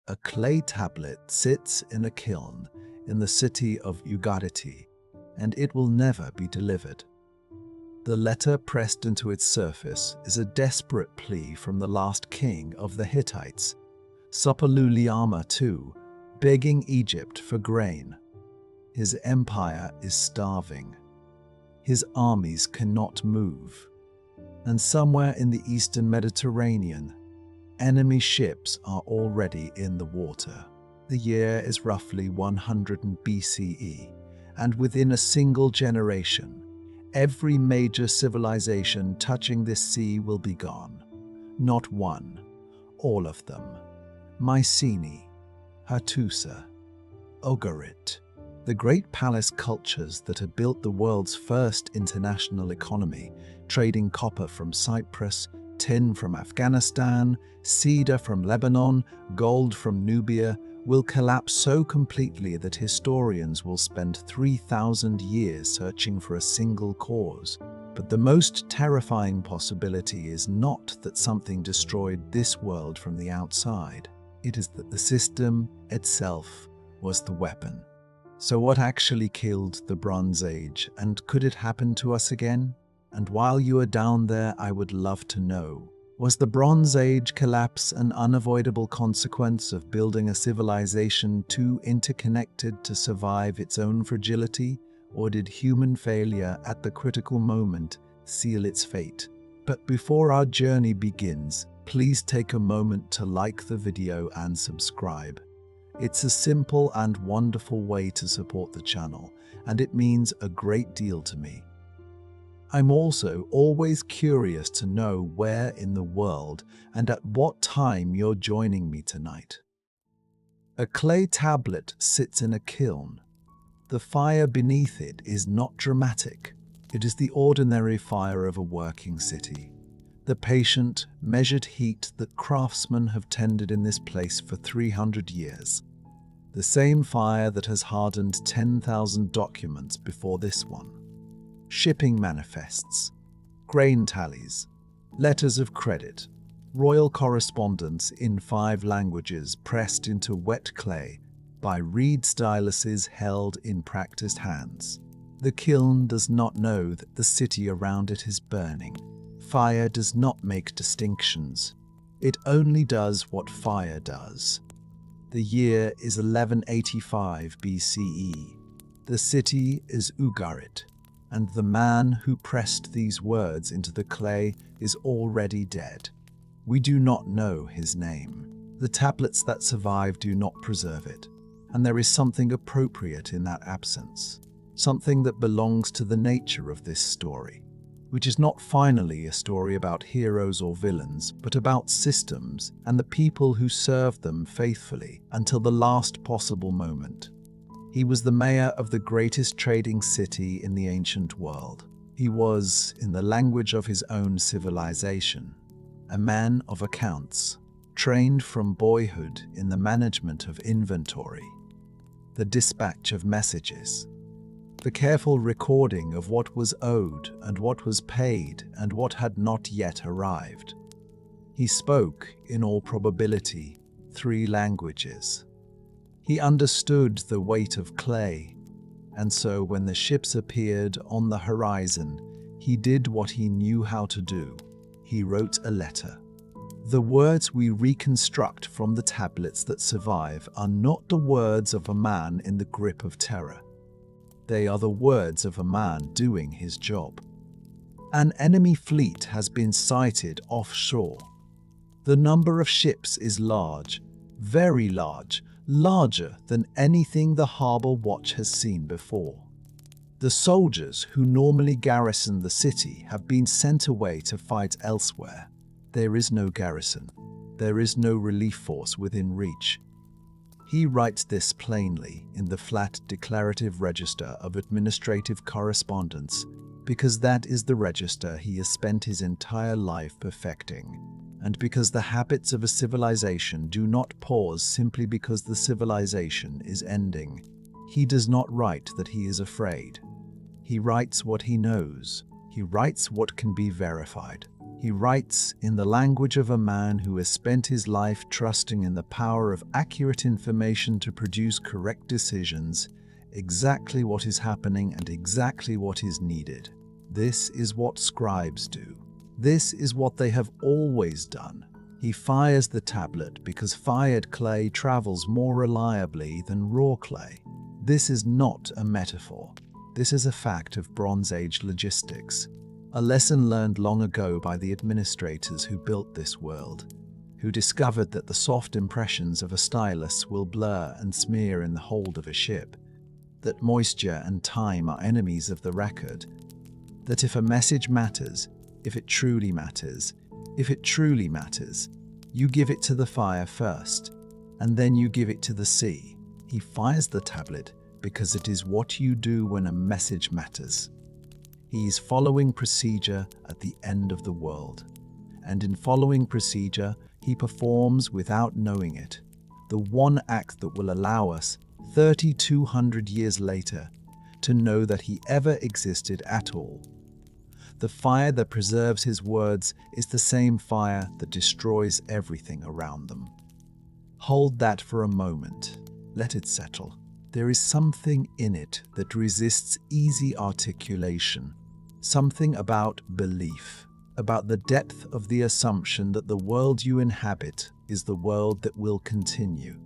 a clay tablet sits in a kiln in the city of Ugarit, and it will never be delivered. The letter pressed into its surface is a desperate plea from the last king of the Hittites, Suppiluliuma II, begging Egypt for grain. His empire is starving. His armies cannot move. And somewhere in the eastern Mediterranean, enemy ships are already in the water. The year is roughly 100 BCE, and within a single generation, every major civilization touching this sea will be gone. Not one, all of them. Mycenae, Hattusa, Ugarit, the great palace cultures that had built the world's first international economy, trading copper from Cyprus, tin from Afghanistan, cedar from Lebanon, gold from Nubia, will collapse so completely that historians will spend 3,000 years searching for a single cause. But the most terrifying possibility is not that something destroyed this world from the outside. It is that the system itself was the weapon. So what actually killed the Bronze Age, and could it happen to us again? And while you are down there, I would love to know, was the Bronze Age collapse an unavoidable consequence of building a civilization too interconnected to survive its own fragility, or did human failure at the critical moment seal its fate? But before our journey begins, please take a moment to like the video and subscribe. It's a simple and wonderful way to support the channel, and it means a great deal to me. I'm also always curious to know where in the world and at what time you're joining me tonight. A clay tablet sits in a kiln. The fire beneath it is not dramatic. It is the ordinary fire of a working city. The patient, measured heat that craftsmen have tended in this place for 300 years. The same fire that has hardened 10,000 documents before this one. Shipping manifests, grain tallies, letters of credit, royal correspondence in 5 languages pressed into wet clay by reed styluses held in practiced hands. The kiln does not know that the city around it is burning. Fire does not make distinctions. It only does what fire does. The year is 1185 BCE. The city is Ugarit, and the man who pressed these words into the clay is already dead. We do not know his name. The tablets that survive do not preserve it, and there is something appropriate in that absence, something that belongs to the nature of this story, which is not finally a story about heroes or villains, but about systems and the people who served them faithfully until the last possible moment. He was the mayor of the greatest trading city in the ancient world. He was, in the language of his own civilization, a man of accounts, trained from boyhood in the management of inventory, the dispatch of messages, the careful recording of what was owed and what was paid and what had not yet arrived. He spoke, in all probability, 3 languages. He understood the weight of clay, and so when the ships appeared on the horizon, he did what he knew how to do. He wrote a letter. The words we reconstruct from the tablets that survive are not the words of a man in the grip of terror. They are the words of a man doing his job. An enemy fleet has been sighted offshore. The number of ships is large, very large, larger than anything the Harbour Watch has seen before. The soldiers who normally garrison the city have been sent away to fight elsewhere. There is no garrison. There is no relief force within reach. He writes this plainly in the flat declarative register of administrative correspondence because that is the register he has spent his entire life perfecting, and because the habits of a civilization do not pause simply because the civilization is ending. He does not write that he is afraid. He writes what he knows. He writes what can be verified. He writes in the language of a man who has spent his life trusting in the power of accurate information to produce correct decisions, exactly what is happening and exactly what is needed. This is what scribes do. This is what they have always done. He fires the tablet because fired clay travels more reliably than raw clay. This is not a metaphor. This is a fact of Bronze Age logistics. A lesson learned long ago by the administrators who built this world, who discovered that the soft impressions of a stylus will blur and smear in the hold of a ship, that moisture and time are enemies of the record, that if a message matters, if it truly matters, you give it to the fire first, and then you give it to the sea. He fires the tablet because it is what you do when a message matters. He is following procedure at the end of the world. And in following procedure, he performs without knowing it. The one act that will allow us, 3,200 years later, to know that he ever existed at all. The fire that preserves his words is the same fire that destroys everything around them. Hold that for a moment. Let it settle. There is something in it that resists easy articulation, something about belief, about the depth of the assumption that the world you inhabit is the world that will continue,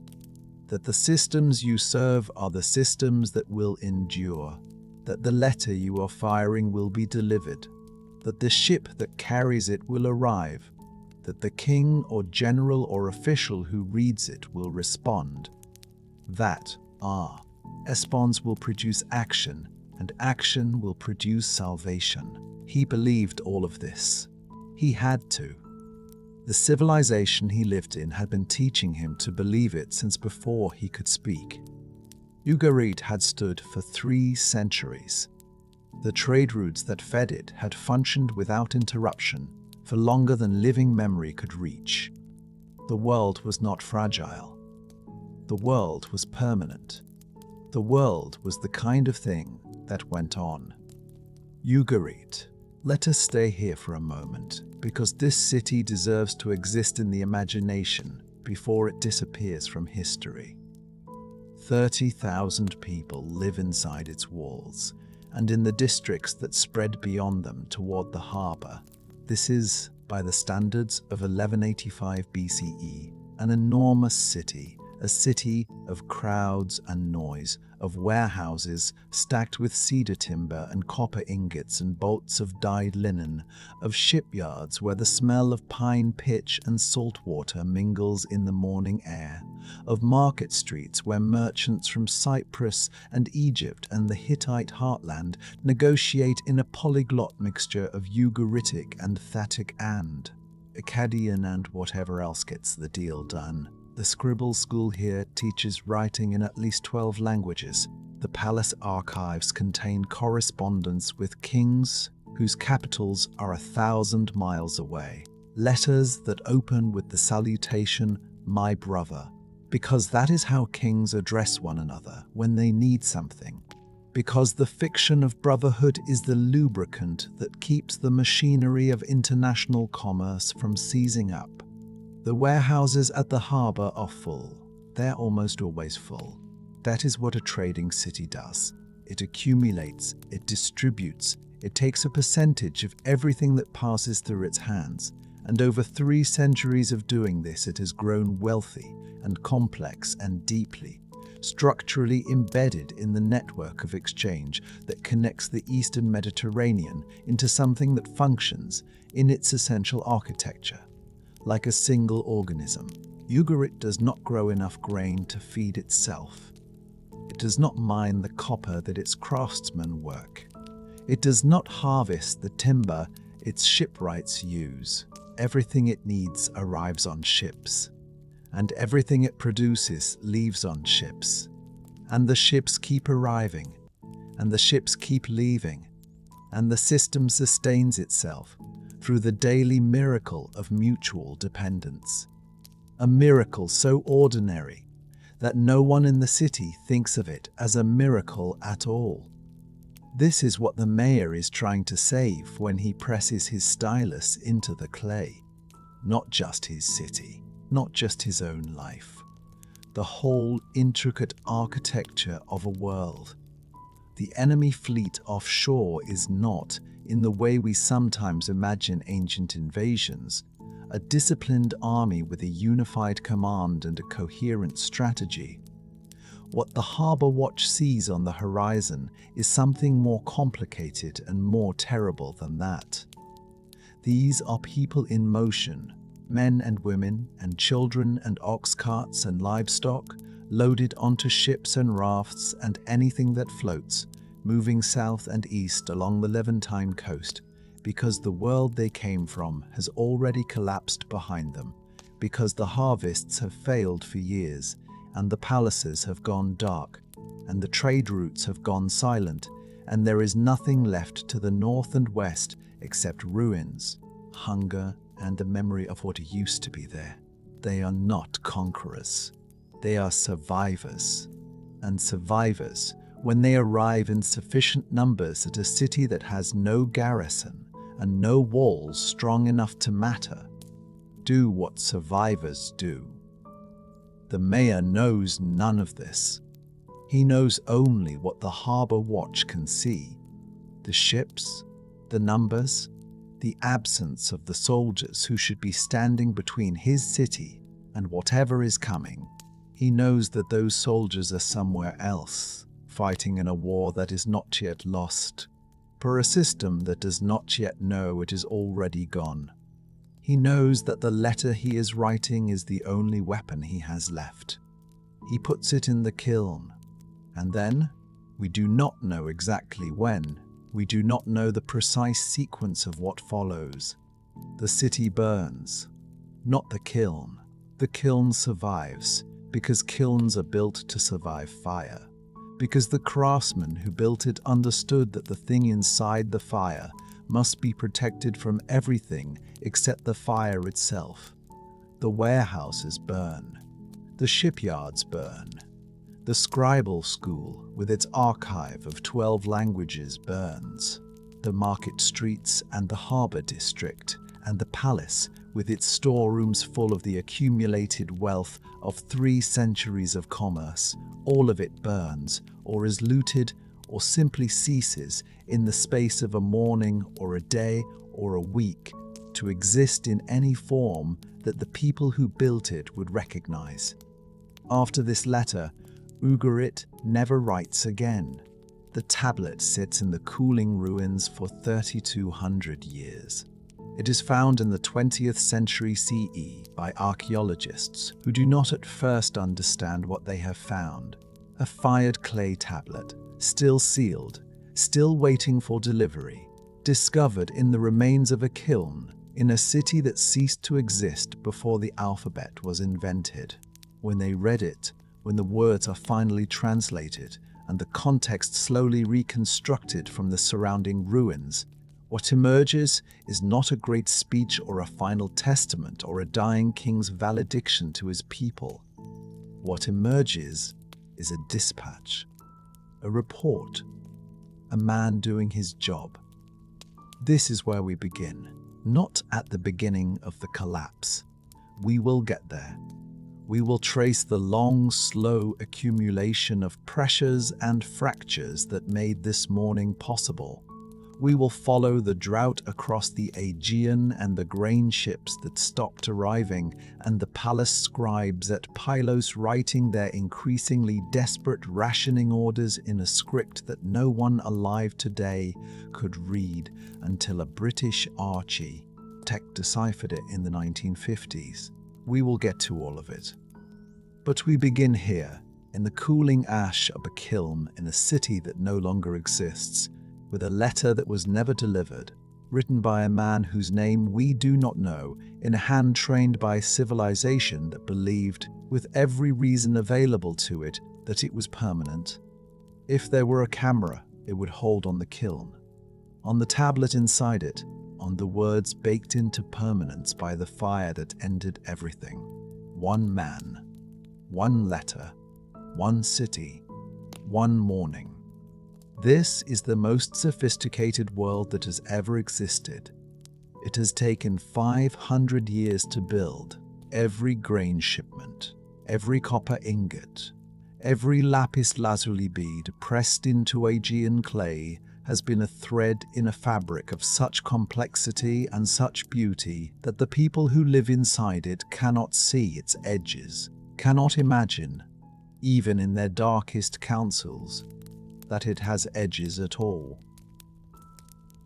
that the systems you serve are the systems that will endure, that the letter you are firing will be delivered, that the ship that carries it will arrive, that the king or general or official who reads it will respond. That response will produce action, and action will produce salvation. He believed all of this. He had to. The civilization he lived in had been teaching him to believe it since before he could speak. Ugarit had stood for 3 centuries. The trade routes that fed it had functioned without interruption for longer than living memory could reach. The world was not fragile. The world was permanent. The world was the kind of thing that went on. Ugarit. Let us stay here for a moment, because this city deserves to exist in the imagination before it disappears from history. 30,000 people live inside its walls, and in the districts that spread beyond them toward the harbour. This is, by the standards of 1185 BCE, an enormous city, a city of crowds and noise, of warehouses stacked with cedar timber and copper ingots and bolts of dyed linen, of shipyards where the smell of pine pitch and salt water mingles in the morning air, of market streets where merchants from Cyprus and Egypt and the Hittite heartland negotiate in a polyglot mixture of Ugaritic and Thattic and Akkadian and whatever else gets the deal done. The scribble school here teaches writing in at least 12 languages. The palace archives contain correspondence with kings whose capitals are 1,000 miles away. Letters that open with the salutation, "My brother," because that is how kings address one another when they need something. Because the fiction of brotherhood is the lubricant that keeps the machinery of international commerce from seizing up. The warehouses at the harbour are full. They're almost always full. That is what a trading city does. It accumulates, it distributes, it takes a percentage of everything that passes through its hands, and over 3 centuries of doing this it has grown wealthy and complex and deeply, structurally embedded in the network of exchange that connects the Eastern Mediterranean into something that functions in its essential architecture. Like a single organism, Ugarit does not grow enough grain to feed itself. It does not mine the copper that its craftsmen work. It does not harvest the timber its shipwrights use. Everything it needs arrives on ships, and everything it produces leaves on ships. And the ships keep arriving, and the ships keep leaving, and the system sustains itself through the daily miracle of mutual dependence. A miracle so ordinary that no one in the city thinks of it as a miracle at all. This is what the mayor is trying to save when he presses his stylus into the clay. Not just his city, not just his own life. The whole intricate architecture of a world. The enemy fleet offshore is not, in the way we sometimes imagine ancient invasions, a disciplined army with a unified command and a coherent strategy. What the Harbour Watch sees on the horizon is something more complicated and more terrible than that. These are people in motion, men and women and children and ox carts and livestock, loaded onto ships and rafts and anything that floats, moving south and east along the Levantine coast, because the world they came from has already collapsed behind them, because the harvests have failed for years, and the palaces have gone dark, and the trade routes have gone silent, and there is nothing left to the north and west except ruins, hunger, and the memory of what used to be there. They are not conquerors. They are survivors. And survivors, when they arrive in sufficient numbers at a city that has no garrison and no walls strong enough to matter, do what survivors do. The mayor knows none of this. He knows only what the Harbour Watch can see. The ships, the numbers, the absence of the soldiers who should be standing between his city and whatever is coming. He knows that those soldiers are somewhere else, fighting in a war that is not yet lost, for a system that does not yet know it is already gone. He knows that the letter he is writing is the only weapon he has left. He puts it in the kiln, and then, we do not know exactly when, we do not know the precise sequence of what follows. The city burns, not the kiln. The kiln survives, because kilns are built to survive fire, because the craftsman who built it understood that the thing inside the fire must be protected from everything except the fire itself. The warehouses burn. The shipyards burn. The scribal school, with its archive of 12 languages, burns. The market streets and the harbour district, and the palace, with its storerooms full of the accumulated wealth of 3 centuries of commerce, all of it burns, or is looted, or simply ceases in the space of a morning or a day or a week to exist in any form that the people who built it would recognize. After this letter, Ugarit never writes again. The tablet sits in the cooling ruins for 3,200 years. It is found in the 20th century CE by archaeologists who do not at first understand what they have found. A fired clay tablet, still sealed, still waiting for delivery, discovered in the remains of a kiln in a city that ceased to exist before the alphabet was invented. When they read it, when the words are finally translated and the context slowly reconstructed from the surrounding ruins, what emerges is not a great speech or a final testament or a dying king's valediction to his people. What emerges is a dispatch, a report, a man doing his job. This is where we begin, not at the beginning of the collapse. We will get there. We will trace the long, slow accumulation of pressures and fractures that made this morning possible. We will follow the drought across the Aegean and the grain ships that stopped arriving and the palace scribes at Pylos writing their increasingly desperate rationing orders in a script that no one alive today could read until a British Archie tech deciphered it in the 1950s. We will get to all of it. But we begin here, in the cooling ash of a kiln in a city that no longer exists, with a letter that was never delivered, written by a man whose name we do not know, in a hand trained by civilization that believed, with every reason available to it, that it was permanent. If there were a camera, it would hold on the kiln, on the tablet inside it, on the words baked into permanence by the fire that ended everything. One man, one letter, one city, one morning. This is the most sophisticated world that has ever existed. It has taken 500 years to build. Every grain shipment, every copper ingot, every lapis lazuli bead pressed into Aegean clay has been a thread in a fabric of such complexity and such beauty that the people who live inside it cannot see its edges, cannot imagine, even in their darkest counsels, that it has edges at all.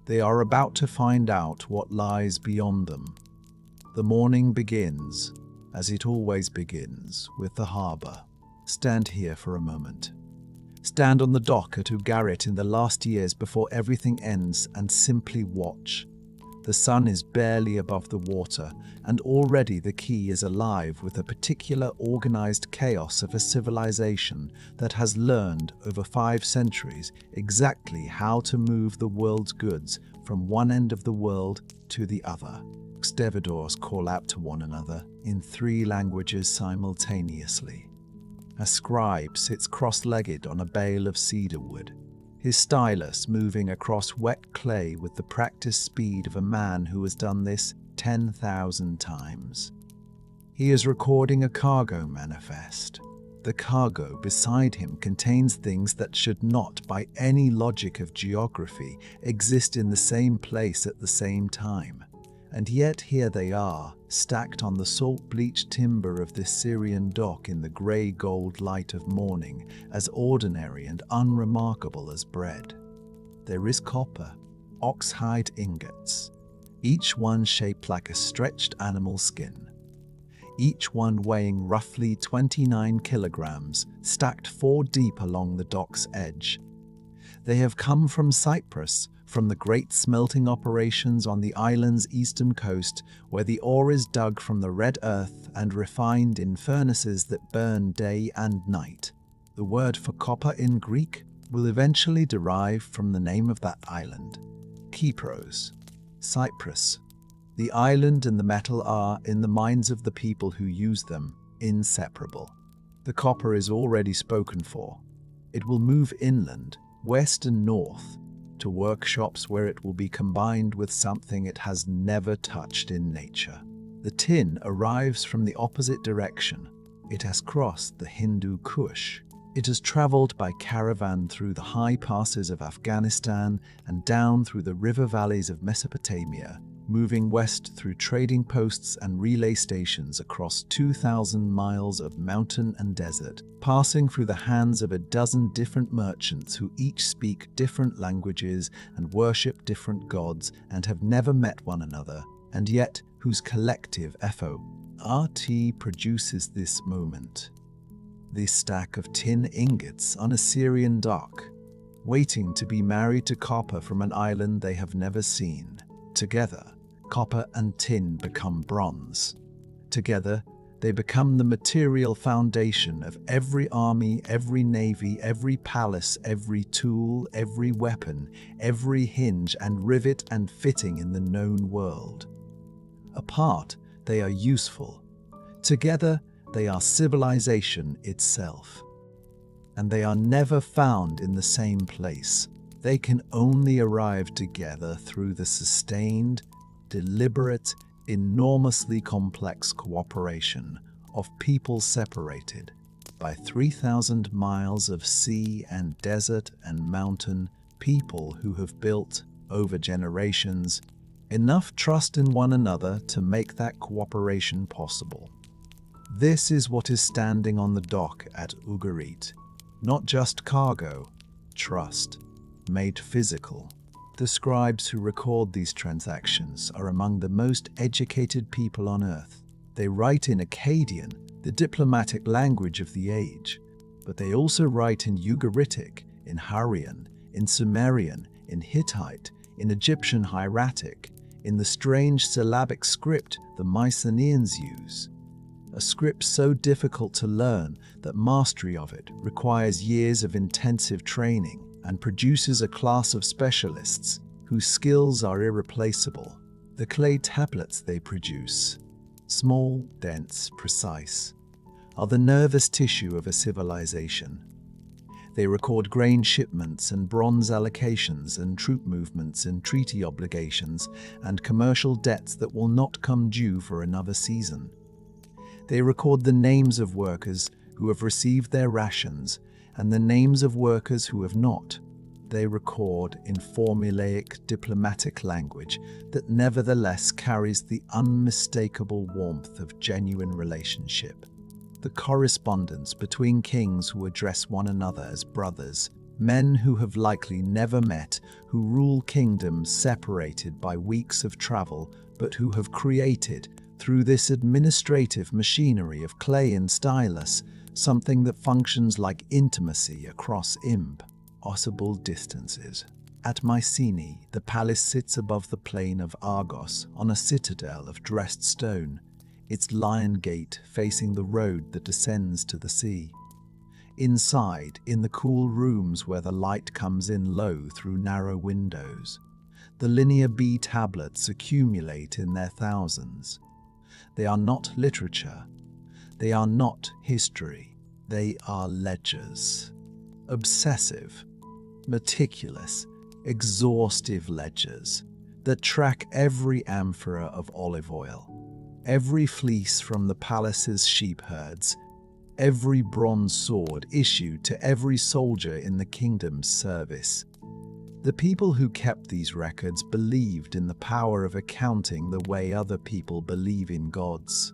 They are about to find out what lies beyond them. The morning begins, as it always begins, with the harbour. Stand here for a moment. Stand on the dock at Ugarit in the last years before everything ends and simply watch. The sun is barely above the water, and already the quay is alive with a particular organized chaos of a civilization that has learned over 5 centuries exactly how to move the world's goods from one end of the world to the other. Stevedores call out to one another in 3 languages simultaneously. A scribe sits cross-legged on a bale of cedar wood, his stylus moving across wet clay with the practiced speed of a man who has done this 10,000 times. He is recording a cargo manifest. The cargo beside him contains things that should not, by any logic of geography, exist in the same place at the same time. And yet here they are, stacked on the salt-bleached timber of this Syrian dock in the grey-gold light of morning, as ordinary and unremarkable as bread. There is copper, ox-hide ingots, each one shaped like a stretched animal skin, each one weighing roughly 29 kilograms, stacked 4 deep along the dock's edge. They have come from Cyprus, from the great smelting operations on the island's eastern coast, where the ore is dug from the red earth and refined in furnaces that burn day and night. The word for copper in Greek will eventually derive from the name of that island, Kypros, Cyprus. The island and the metal are, in the minds of the people who use them, inseparable. The copper is already spoken for. It will move inland, west and north, to workshops where it will be combined with something it has never touched in nature. The tin arrives from the opposite direction. It has crossed the Hindu Kush. It has traveled by caravan through the high passes of Afghanistan and down through the river valleys of Mesopotamia, moving west through trading posts and relay stations across 2,000 miles of mountain and desert, passing through the hands of a dozen different merchants who each speak different languages and worship different gods and have never met one another, and yet whose collective FORT produces this moment. This stack of tin ingots on a Syrian dock, waiting to be married to copper from an island they have never seen. Together, copper and tin become bronze. Together, they become the material foundation of every army, every navy, every palace, every tool, every weapon, every hinge and rivet and fitting in the known world. Apart, they are useful. Together, they are civilization itself. And they are never found in the same place. They can only arrive together through the sustained, deliberate, enormously complex cooperation of people separated by 3,000 miles of sea and desert and mountain, people who have built, over generations, enough trust in one another to make that cooperation possible. This is what is standing on the dock at Ugarit. Not just cargo, trust, made physical. The scribes who record these transactions are among the most educated people on earth. They write in Akkadian, the diplomatic language of the age, but they also write in Ugaritic, in Hurrian, in Sumerian, in Hittite, in Egyptian hieratic, in the strange syllabic script the Mycenaeans use. A script so difficult to learn that mastery of it requires years of intensive training and produces a class of specialists whose skills are irreplaceable. The clay tablets they produce, small, dense, precise, are the nervous tissue of a civilization. They record grain shipments and bronze allocations and troop movements and treaty obligations and commercial debts that will not come due for another season. They record the names of workers who have received their rations and the names of workers who have not. They record in formulaic diplomatic language that nevertheless carries the unmistakable warmth of genuine relationship. The correspondence between kings who address one another as brothers, men who have likely never met, who rule kingdoms separated by weeks of travel, but who have created, through this administrative machinery of clay and stylus, something that functions like intimacy across impossible distances. At Mycenae, the palace sits above the plain of Argos on a citadel of dressed stone, its lion gate facing the road that descends to the sea. Inside, in the cool rooms where the light comes in low through narrow windows, the linear B tablets accumulate in their thousands. They are not literature. They are not history. They are ledgers. Obsessive, meticulous, exhaustive ledgers that track every amphora of olive oil, every fleece from the palace's sheep herds, every bronze sword issued to every soldier in the kingdom's service. The people who kept these records believed in the power of accounting the way other people believe in gods.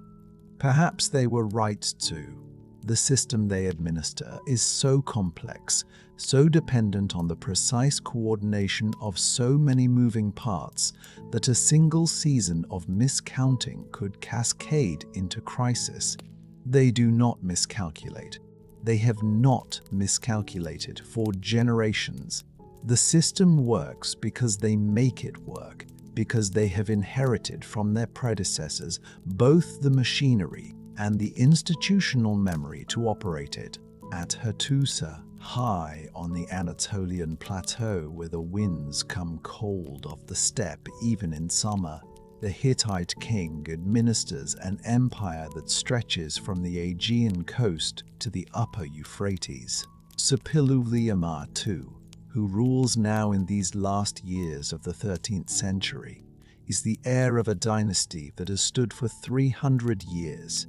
Perhaps they were right too. The system they administer is so complex, so dependent on the precise coordination of so many moving parts, that a single season of miscounting could cascade into crisis. They do not miscalculate. They have not miscalculated for generations. The system works because they make it work, because they have inherited from their predecessors both the machinery and the institutional memory to operate it. At Hattusa, high on the Anatolian plateau where the winds come cold off the steppe even in summer, the Hittite king administers an empire that stretches from the Aegean coast to the upper Euphrates. Suppiluliuma II, who rules now in these last years of the 13th century, is the heir of a dynasty that has stood for 300 years,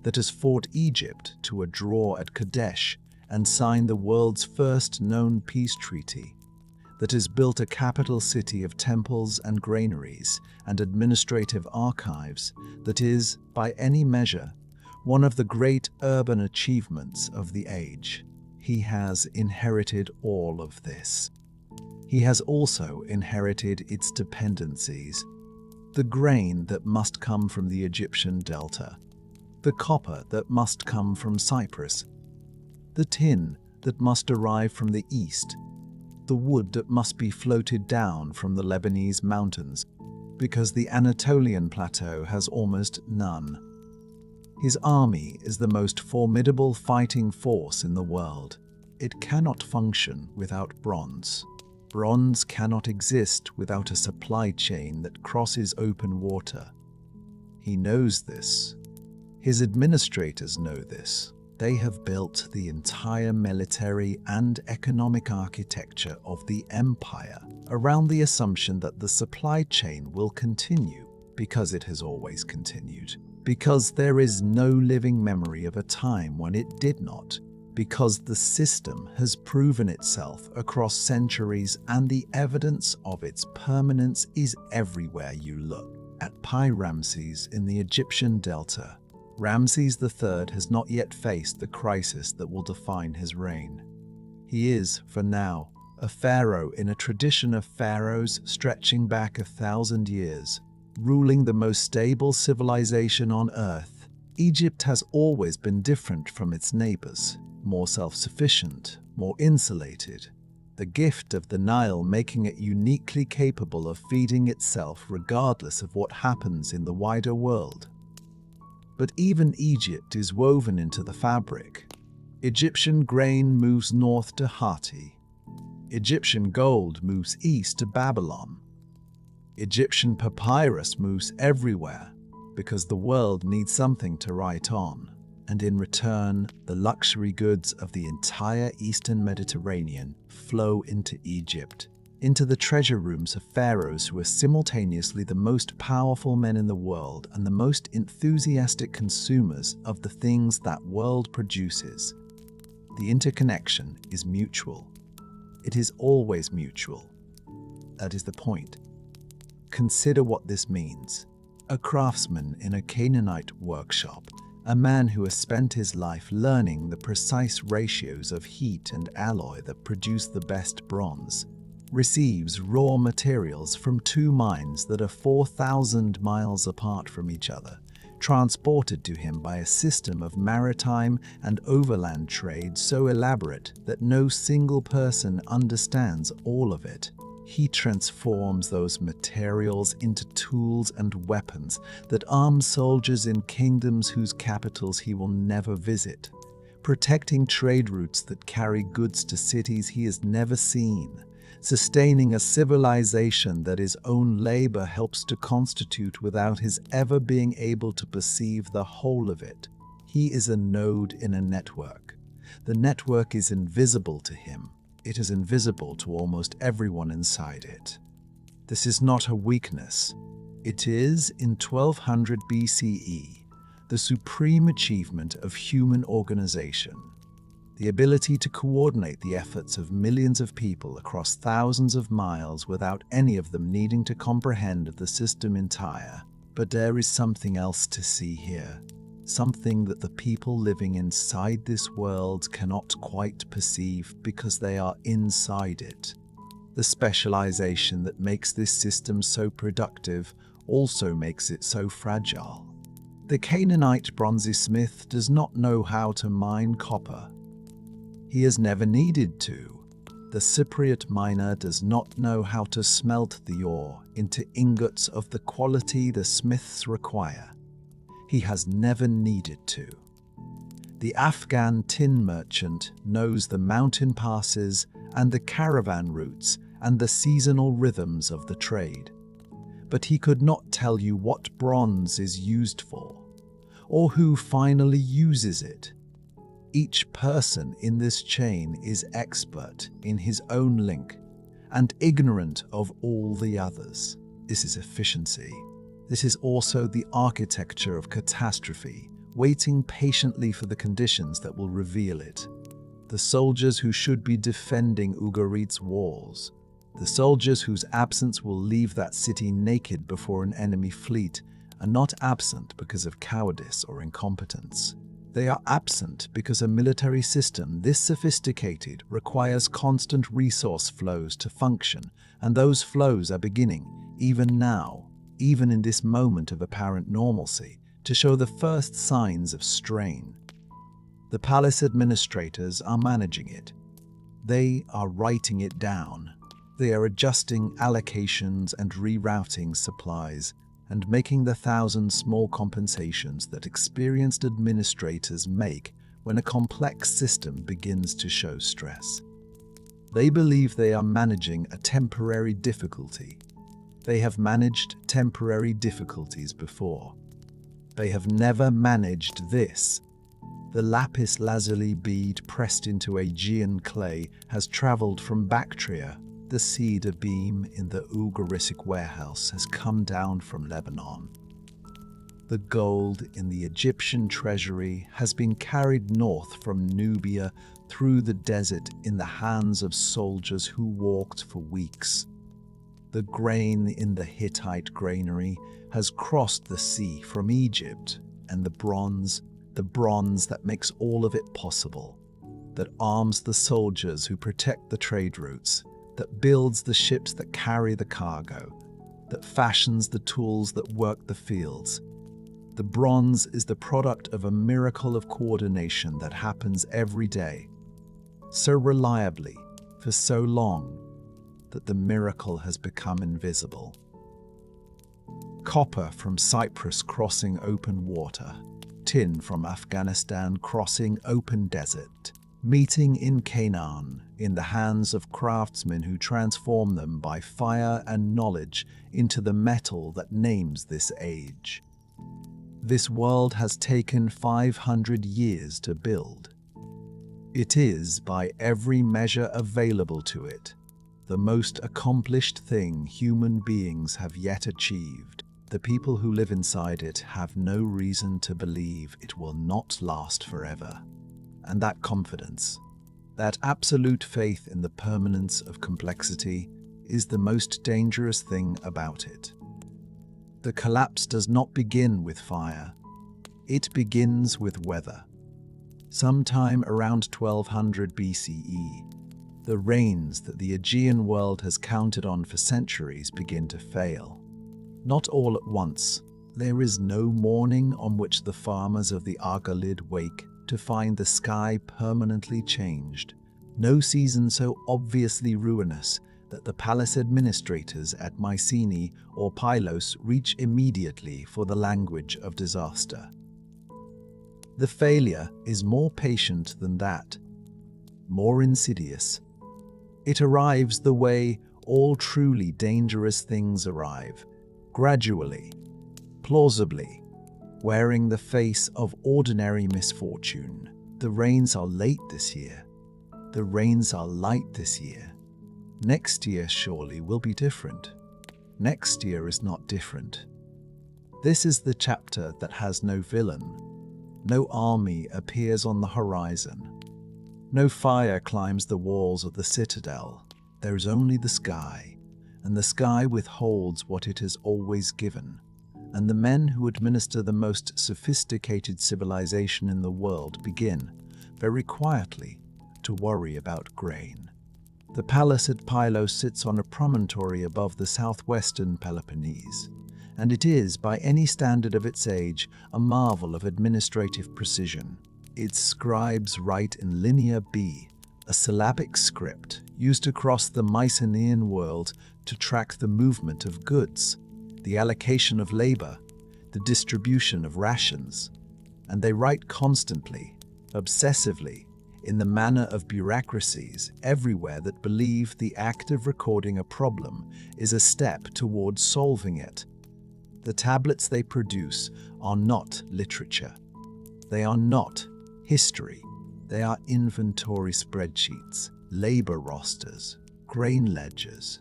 that has fought Egypt to a draw at Kadesh and signed the world's first known peace treaty, that has built a capital city of temples and granaries and administrative archives, that is, by any measure, one of the great urban achievements of the age. He has inherited all of this. He has also inherited its dependencies: the grain that must come from the Egyptian delta, the copper that must come from Cyprus, the tin that must arrive from the east, the wood that must be floated down from the Lebanese mountains, because the Anatolian plateau has almost none. His army is the most formidable fighting force in the world. It cannot function without bronze. Bronze cannot exist without a supply chain that crosses open water. He knows this. His administrators know this. They have built the entire military and economic architecture of the empire around the assumption that the supply chain will continue because it has always continued, because there is no living memory of a time when it did not, because the system has proven itself across centuries and the evidence of its permanence is everywhere you look. At Pi-Ramses in the Egyptian delta, Ramses III has not yet faced the crisis that will define his reign. He is, for now, a pharaoh in a tradition of pharaohs stretching back 1,000 years, ruling the most stable civilization on earth. Egypt has always been different from its neighbors, more self-sufficient, more insulated, the gift of the Nile making it uniquely capable of feeding itself regardless of what happens in the wider world. But even Egypt is woven into the fabric. Egyptian grain moves north to Hatti. Egyptian gold moves east to Babylon. Egyptian papyrus moves everywhere because the world needs something to write on. and in return, the luxury goods of the entire Eastern Mediterranean flow into Egypt, into the treasure rooms of pharaohs who are simultaneously the most powerful men in the world and the most enthusiastic consumers of the things that world produces. The interconnection is mutual. It is always mutual. That is the point. Consider what this means. A craftsman in a Canaanite workshop, a man who has spent his life learning the precise ratios of heat and alloy that produce the best bronze, receives raw materials from two mines that are 4,000 miles apart from each other, transported to him by a system of maritime and overland trade so elaborate that no single person understands all of it. He transforms those materials into tools and weapons that arm soldiers in kingdoms whose capitals he will never visit, protecting trade routes that carry goods to cities he has never seen, sustaining a civilization that his own labor helps to constitute without his ever being able to perceive the whole of it. He is a node in a network. The network is invisible to him. It is invisible to almost everyone inside it. This is not a weakness. It is, in 1200 BCE, the supreme achievement of human organization. The ability to coordinate the efforts of millions of people across thousands of miles without any of them needing to comprehend the system entire. But there is something else to see here. Something that the people living inside this world cannot quite perceive because they are inside it. The specialization that makes this system so productive also makes it so fragile. The Canaanite bronzesmith does not know how to mine copper. He has never needed to. The Cypriot miner does not know how to smelt the ore into ingots of the quality the smiths require. He has never needed to. The Afghan tin merchant knows the mountain passes and the caravan routes and the seasonal rhythms of the trade. But he could not tell you what bronze is used for, or who finally uses it. Each person in this chain is expert in his own link and ignorant of all the others. This is efficiency. This is also the architecture of catastrophe, waiting patiently for the conditions that will reveal it. The soldiers who should be defending Ugarit's walls, the soldiers whose absence will leave that city naked before an enemy fleet, are not absent because of cowardice or incompetence. They are absent because a military system this sophisticated requires constant resource flows to function, and those flows are beginning, even now, even in this moment of apparent normalcy, to show the first signs of strain. The palace administrators are managing it. They are writing it down. They are adjusting allocations and rerouting supplies, and making the thousand small compensations that experienced administrators make when a complex system begins to show stress. They believe they are managing a temporary difficulty. They have managed temporary difficulties before. They have never managed this. The lapis lazuli bead pressed into Aegean clay has traveled from Bactria. The cedar beam in the Ugaritic warehouse has come down from Lebanon. The gold in the Egyptian treasury has been carried north from Nubia through the desert in the hands of soldiers who walked for weeks. The grain in the Hittite granary has crossed the sea from Egypt, and the bronze that makes all of it possible, that arms the soldiers who protect the trade routes, that builds the ships that carry the cargo, that fashions the tools that work the fields. The bronze is the product of a miracle of coordination that happens every day, so reliably, for so long, that the miracle has become invisible. Copper from Cyprus crossing open water, tin from Afghanistan crossing open desert, meeting in Canaan in the hands of craftsmen who transform them by fire and knowledge into the metal that names this age. This world has taken 500 years to build. It is, by every measure available to it, the most accomplished thing human beings have yet achieved. The people who live inside it have no reason to believe it will not last forever. And that confidence, that absolute faith in the permanence of complexity, is the most dangerous thing about it. The collapse does not begin with fire. It begins with weather. Sometime around 1200 BCE, the rains that the Aegean world has counted on for centuries begin to fail. Not all at once. There is no morning on which the farmers of the Ugarit wake to find the sky permanently changed. No season so obviously ruinous that the palace administrators at Mycenae or Pylos reach immediately for the language of disaster. The failure is more patient than that, more insidious. It arrives the way all truly dangerous things arrive, gradually, plausibly, wearing the face of ordinary misfortune. The rains are late this year. The rains are light this year. Next year surely will be different. Next year is not different. This is the chapter that has no villain. No army appears on the horizon. No fire climbs the walls of the citadel. There is only the sky, and the sky withholds what it has always given. And the men who administer the most sophisticated civilization in the world begin, very quietly, to worry about grain. The palace at Pylos sits on a promontory above the southwestern Peloponnese, and it is, by any standard of its age, a marvel of administrative precision. Its scribes write in Linear B, a syllabic script used across the Mycenaean world to track the movement of goods, the allocation of labor, the distribution of rations, and they write constantly, obsessively, in the manner of bureaucracies everywhere that believe the act of recording a problem is a step towards solving it. The tablets they produce are not literature. They are not history. They are inventory spreadsheets, labor rosters, grain ledgers.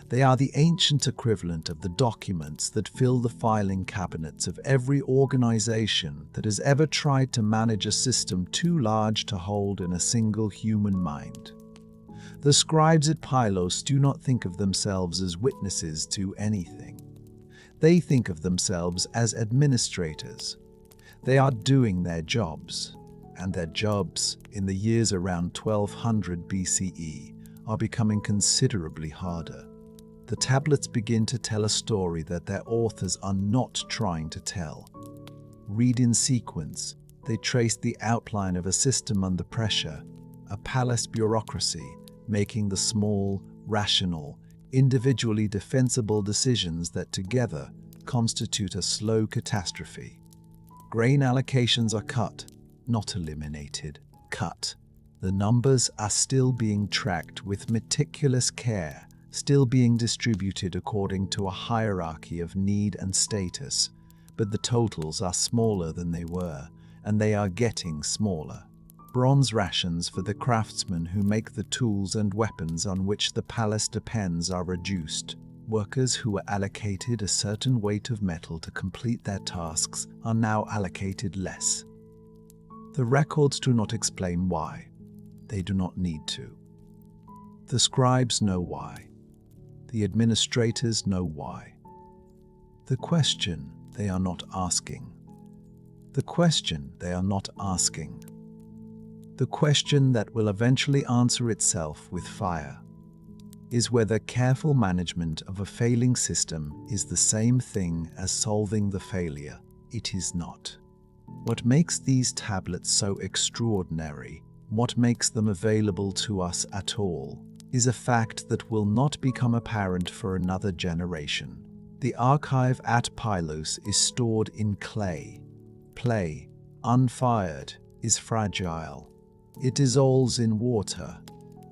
They are the ancient equivalent of the documents that fill the filing cabinets of every organization that has ever tried to manage a system too large to hold in a single human mind. The scribes at Pylos do not think of themselves as witnesses to anything. They think of themselves as administrators. They are doing their jobs, and their jobs in the years around 1200 BCE are becoming considerably harder. The tablets begin to tell a story that their authors are not trying to tell. Read in sequence, they trace the outline of a system under pressure, a palace bureaucracy making the small, rational, individually defensible decisions that together constitute a slow catastrophe. Grain allocations are cut, not eliminated, cut. The numbers are still being tracked with meticulous care, still being distributed according to a hierarchy of need and status, but the totals are smaller than they were, and they are getting smaller. Bronze rations for the craftsmen who make the tools and weapons on which the palace depends are reduced. Workers who were allocated a certain weight of metal to complete their tasks are now allocated less. The records do not explain why. They do not need to. The scribes know why. The administrators know why. The question they are not asking. The question they are not asking. The question that will eventually answer itself with fire is whether careful management of a failing system is the same thing as solving the failure. It is not. What makes these tablets so extraordinary, what makes them available to us at all, is a fact that will not become apparent for another generation. The archive at Pylos is stored in clay. Clay, unfired, is fragile. It dissolves in water.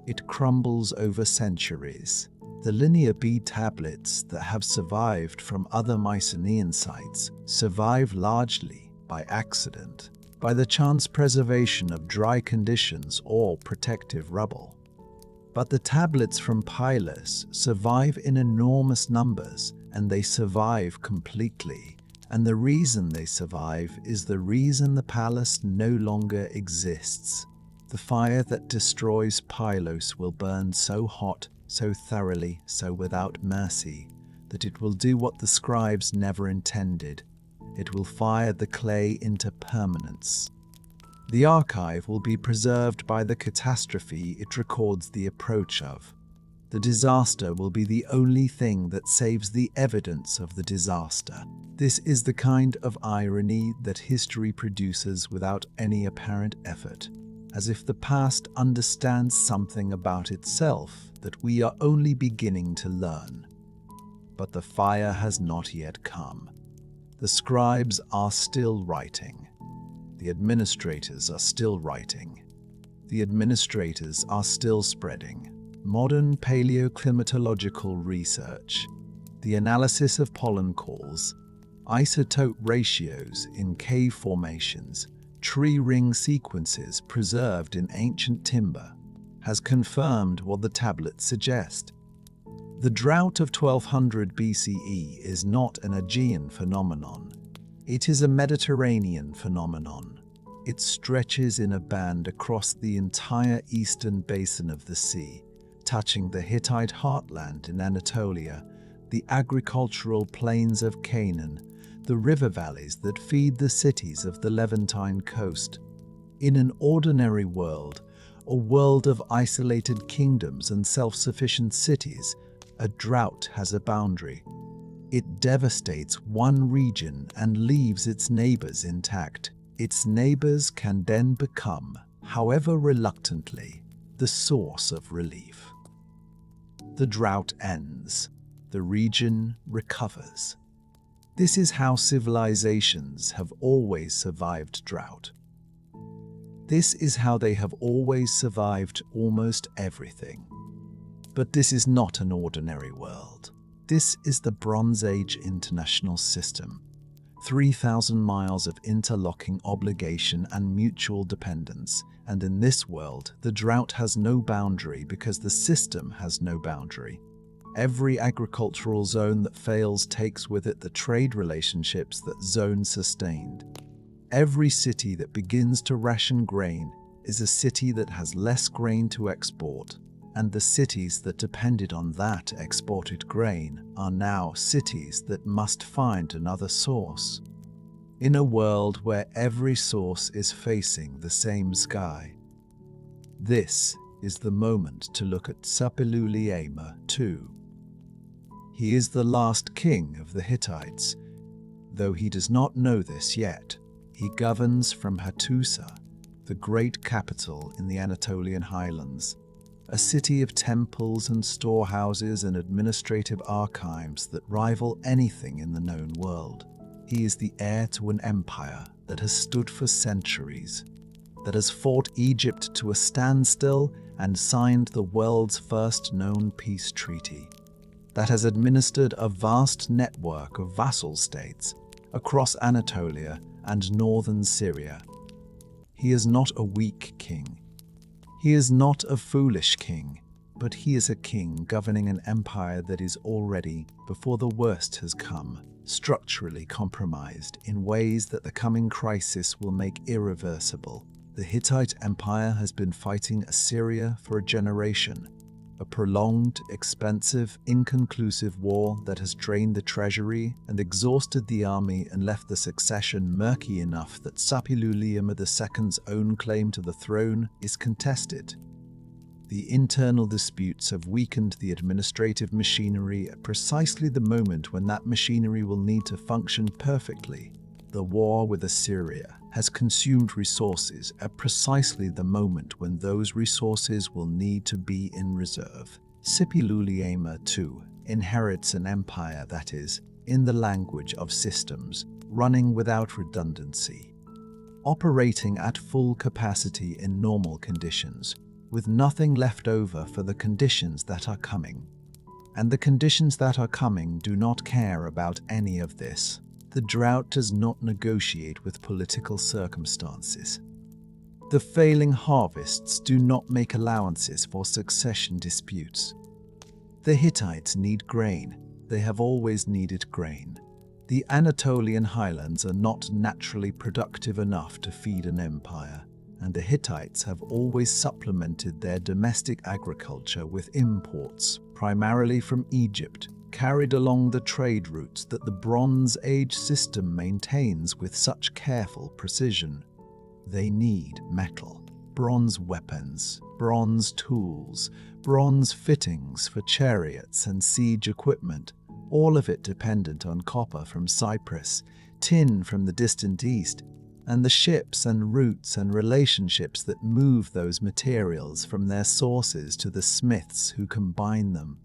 It crumbles over centuries. The linear bead tablets that have survived from other Mycenaean sites survive largely by accident, by the chance preservation of dry conditions or protective rubble. But the tablets from Pylos survive in enormous numbers, and they survive completely. And the reason they survive is the reason the palace no longer exists. The fire that destroys Pylos will burn so hot, so thoroughly, so without mercy, that it will do what the scribes never intended. It will fire the clay into permanence. The archive will be preserved by the catastrophe it records the approach of. The disaster will be the only thing that saves the evidence of the disaster. This is the kind of irony that history produces without any apparent effort, as if the past understands something about itself that we are only beginning to learn. But the fire has not yet come. The scribes are still writing. The administrators are still writing. The administrators are still spreading. Modern paleoclimatological research, the analysis of pollen calls, isotope ratios in cave formations, tree ring sequences preserved in ancient timber, has confirmed what the tablets suggest. The drought of 1200 BCE is not an Aegean phenomenon. It is a Mediterranean phenomenon. It stretches in a band across the entire eastern basin of the sea, touching the Hittite heartland in Anatolia, the agricultural plains of Canaan, the river valleys that feed the cities of the Levantine coast. In an ordinary world, a world of isolated kingdoms and self-sufficient cities, a drought has a boundary. It devastates one region and leaves its neighbors intact. Its neighbors can then become, however reluctantly, the source of relief. The drought ends. The region recovers. This is how civilizations have always survived drought. This is how they have always survived almost everything. But this is not an ordinary world. This is the Bronze Age international system. 3,000 miles of interlocking obligation and mutual dependence. And in this world, the drought has no boundary because the system has no boundary. Every agricultural zone that fails takes with it the trade relationships that zone sustained. Every city that begins to ration grain is a city that has less grain to export, and the cities that depended on that exported grain are now cities that must find another source. In a world where every source is facing the same sky. This is the moment to look at Suppiluliuma II. He is the last king of the Hittites. Though he does not know this yet, he governs from Hattusa, the great capital in the Anatolian highlands, a city of temples and storehouses and administrative archives that rival anything in the known world. He is the heir to an empire that has stood for centuries, that has fought Egypt to a standstill and signed the world's first known peace treaty, that has administered a vast network of vassal states across Anatolia and northern Syria. He is not a weak king. He is not a foolish king, but he is a king governing an empire that is already, before the worst has come, structurally compromised in ways that the coming crisis will make irreversible. The Hittite Empire has been fighting Assyria for a generation, a prolonged, expensive, inconclusive war that has drained the treasury and exhausted the army and left the succession murky enough that Suppiluliuma II's own claim to the throne is contested. The internal disputes have weakened the administrative machinery at precisely the moment when that machinery will need to function perfectly. The war with Assyria has consumed resources at precisely the moment when those resources will need to be in reserve. Suppiluliuma II inherits an empire that is, in the language of systems, running without redundancy, operating at full capacity in normal conditions, with nothing left over for the conditions that are coming. And the conditions that are coming do not care about any of this. The drought does not negotiate with political circumstances. The failing harvests do not make allowances for succession disputes. The Hittites need grain. They have always needed grain. The Anatolian highlands are not naturally productive enough to feed an empire, and the Hittites have always supplemented their domestic agriculture with imports, primarily from Egypt, carried along the trade routes that the Bronze Age system maintains with such careful precision. They need metal, bronze weapons, bronze tools, bronze fittings for chariots and siege equipment, all of it dependent on copper from Cyprus, tin from the distant east, and the ships and routes and relationships that move those materials from their sources to the smiths who combine them.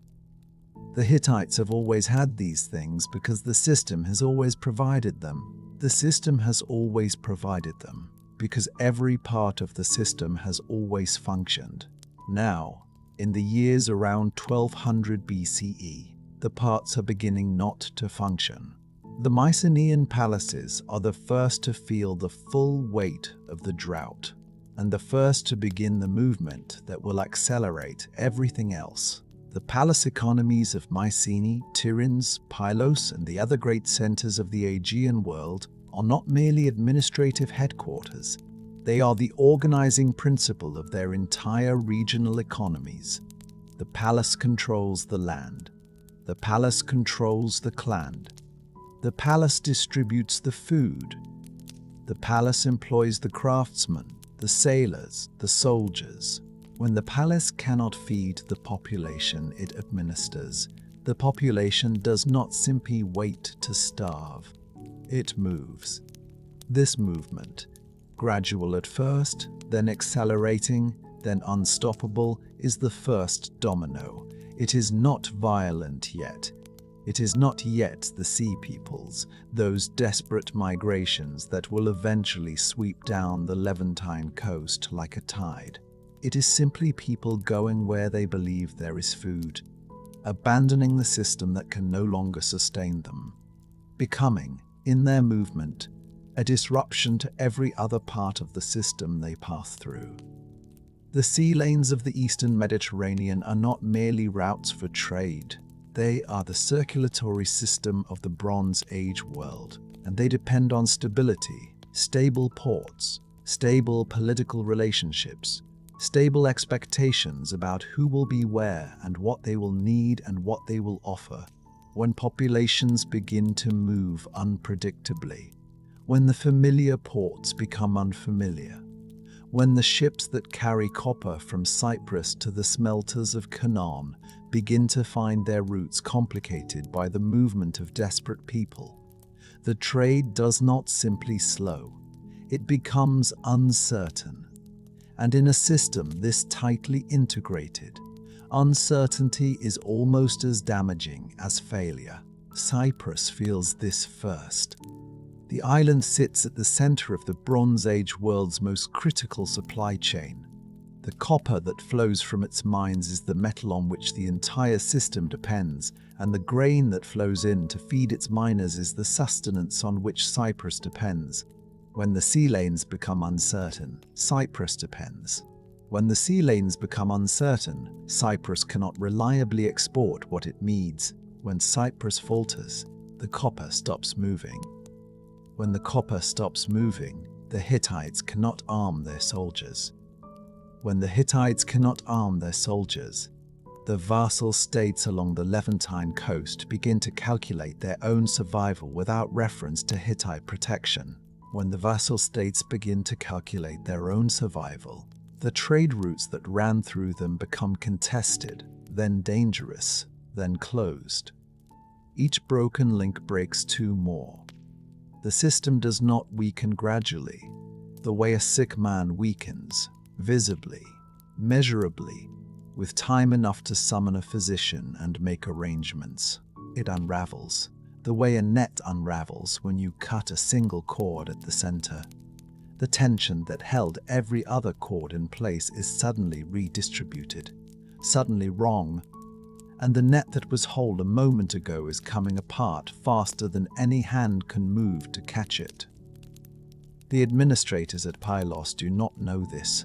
The Hittites have always had these things because the system has always provided them. The system has always provided them because every part of the system has always functioned. Now, in the years around 1200 BCE, the parts are beginning not to function. The Mycenaean palaces are the first to feel the full weight of the drought, and the first to begin the movement that will accelerate everything else. The palace economies of Mycenae, Tiryns, Pylos, and the other great centers of the Aegean world are not merely administrative headquarters. They are the organizing principle of their entire regional economies. The palace controls the land. The palace controls the clan. The palace distributes the food. The palace employs the craftsmen, the sailors, the soldiers. When the palace cannot feed the population it administers, the population does not simply wait to starve. It moves. This movement, gradual at first, then accelerating, then unstoppable, is the first domino. It is not violent yet. It is not yet the sea peoples, those desperate migrations that will eventually sweep down the Levantine coast like a tide. It is simply people going where they believe there is food, abandoning the system that can no longer sustain them, becoming, in their movement, a disruption to every other part of the system they pass through. The sea lanes of the Eastern Mediterranean are not merely routes for trade. They are the circulatory system of the Bronze Age world, and they depend on stability, stable ports, stable political relationships, stable expectations about who will be where and what they will need and what they will offer. When populations begin to move unpredictably, when the familiar ports become unfamiliar, when the ships that carry copper from Cyprus to the smelters of Canaan begin to find their routes complicated by the movement of desperate people, the trade does not simply slow, it becomes uncertain. And in a system this tightly integrated, uncertainty is almost as damaging as failure. Cyprus feels this first. The island sits at the center of the Bronze Age world's most critical supply chain. The copper that flows from its mines is the metal on which the entire system depends, and the grain that flows in to feed its miners is the sustenance on which Cyprus depends. When the sea lanes become uncertain, Cyprus depends. When the sea lanes become uncertain, Cyprus cannot reliably export what it needs. When Cyprus falters, the copper stops moving. When the copper stops moving, the Hittites cannot arm their soldiers. When the Hittites cannot arm their soldiers, the vassal states along the Levantine coast begin to calculate their own survival without reference to Hittite protection. When the vassal states begin to calculate their own survival, the trade routes that ran through them become contested, then dangerous, then closed. Each broken link breaks two more. The system does not weaken gradually, the way a sick man weakens, visibly, measurably, with time enough to summon a physician and make arrangements. It unravels, the way a net unravels when you cut a single cord at the center. The tension that held every other cord in place is suddenly redistributed, suddenly wrong, and the net that was whole a moment ago is coming apart faster than any hand can move to catch it. The administrators at Pylos do not know this.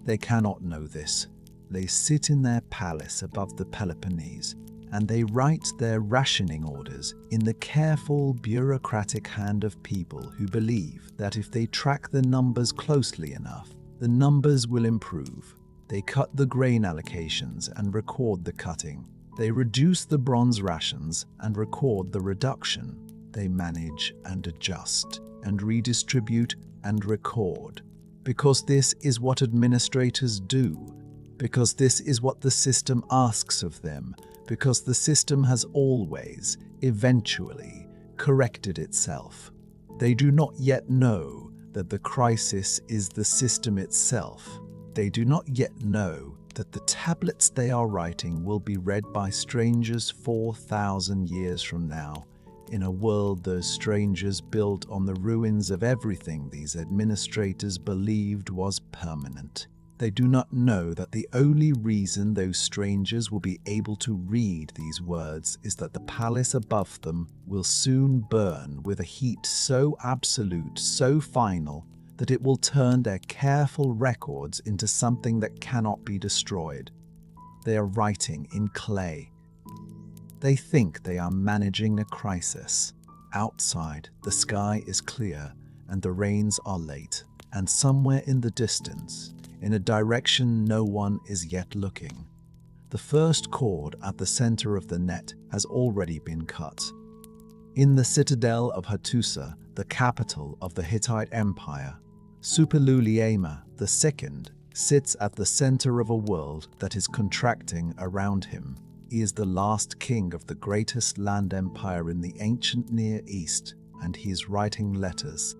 They cannot know this. They sit in their palace above the Peloponnese, and they write their rationing orders in the careful, bureaucratic hand of people who believe that if they track the numbers closely enough, the numbers will improve. They cut the grain allocations and record the cutting. They reduce the bronze rations and record the reduction. They manage and adjust and redistribute and record. Because this is what administrators do. Because this is what the system asks of them. Because the system has always, eventually, corrected itself. They do not yet know that the crisis is the system itself. They do not yet know that the tablets they are writing will be read by strangers 4,000 years from now, in a world those strangers built on the ruins of everything these administrators believed was permanent. They do not know that the only reason those strangers will be able to read these words is that the palace above them will soon burn with a heat so absolute, so final, that it will turn their careful records into something that cannot be destroyed. They are writing in clay. They think they are managing a crisis. Outside, the sky is clear and the rains are late, and somewhere in the distance, in a direction no one is yet looking, the first cord at the center of the net has already been cut. In the citadel of Hattusa, the capital of the Hittite Empire, Suppiluliuma II sits at the center of a world that is contracting around him. He is the last king of the greatest land empire in the ancient Near East, and he is writing letters.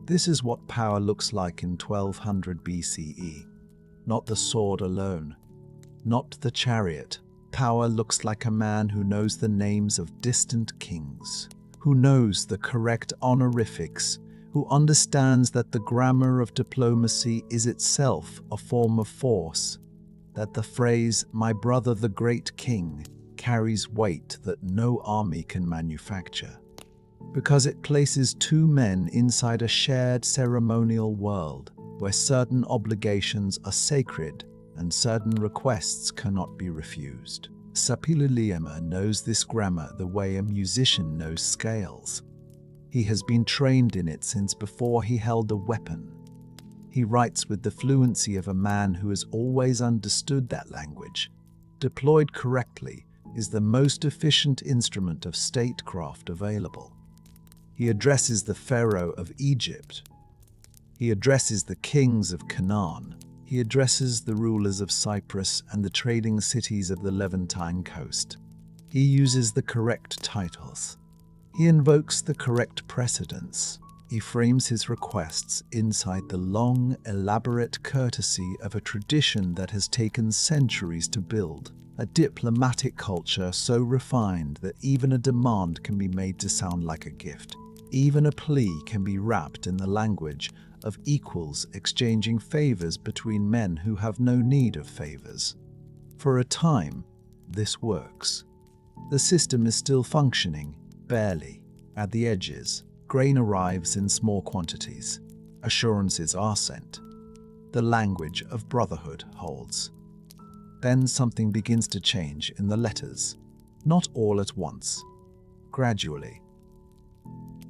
This is what power looks like in 1200 BCE. Not the sword alone, not the chariot. Power looks like a man who knows the names of distant kings, who knows the correct honorifics, who understands that the grammar of diplomacy is itself a form of force, that the phrase, "my brother the great king," carries weight that no army can manufacture, because it places two men inside a shared ceremonial world where certain obligations are sacred and certain requests cannot be refused. Suppiluliuma knows this grammar the way a musician knows scales. He has been trained in it since before he held a weapon. He writes with the fluency of a man who has always understood that language. Deployed correctly, is the most efficient instrument of statecraft available. He addresses the Pharaoh of Egypt. He addresses the kings of Canaan. He addresses the rulers of Cyprus and the trading cities of the Levantine coast. He uses the correct titles. He invokes the correct precedents. He frames his requests inside the long, elaborate courtesy of a tradition that has taken centuries to build, a diplomatic culture so refined that even a demand can be made to sound like a gift. Even a plea can be wrapped in the language of equals exchanging favors between men who have no need of favors. For a time, this works. The system is still functioning, barely, at the edges. Grain arrives in small quantities. Assurances are sent. The language of brotherhood holds. Then something begins to change in the letters. Not all at once. Gradually.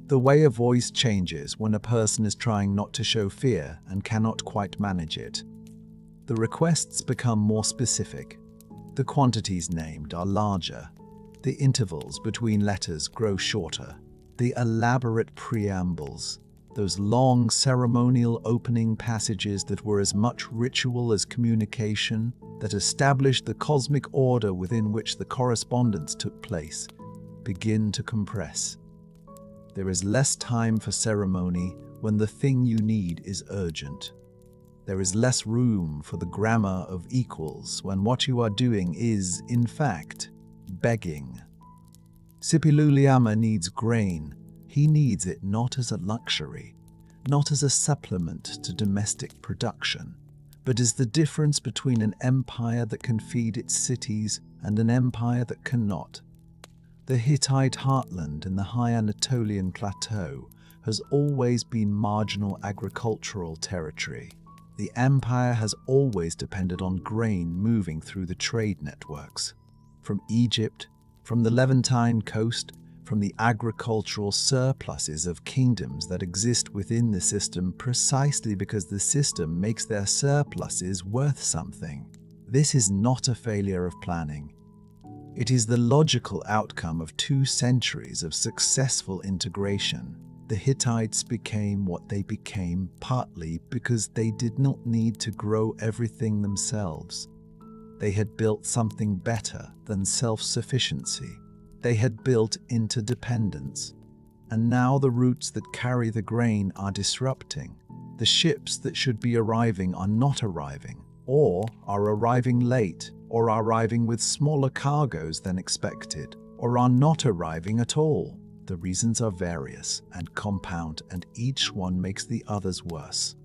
The way a voice changes when a person is trying not to show fear and cannot quite manage it. The requests become more specific. The quantities named are larger. The intervals between letters grow shorter. The elaborate preambles, those long ceremonial opening passages that were as much ritual as communication, that established the cosmic order within which the correspondence took place, begin to compress. There is less time for ceremony when the thing you need is urgent. There is less room for the grammar of equals when what you are doing is, in fact, begging. Suppiluliuma needs grain. He needs it not as a luxury, not as a supplement to domestic production, but is the difference between an empire that can feed its cities and an empire that cannot. The Hittite heartland in the high Anatolian plateau has always been marginal agricultural territory. The empire has always depended on grain moving through the trade networks. From Egypt, from the Levantine coast, from the agricultural surpluses of kingdoms that exist within the system precisely because the system makes their surpluses worth something. This is not a failure of planning. It is the logical outcome of 2 centuries of successful integration. The Hittites became what they became partly because they did not need to grow everything themselves. They had built something better than self-sufficiency. They had built interdependence. And now the routes that carry the grain are disrupting. The ships that should be arriving are not arriving, or are arriving late, or are arriving with smaller cargoes than expected, or are not arriving at all. The reasons are various and compound, and each one makes the others worse.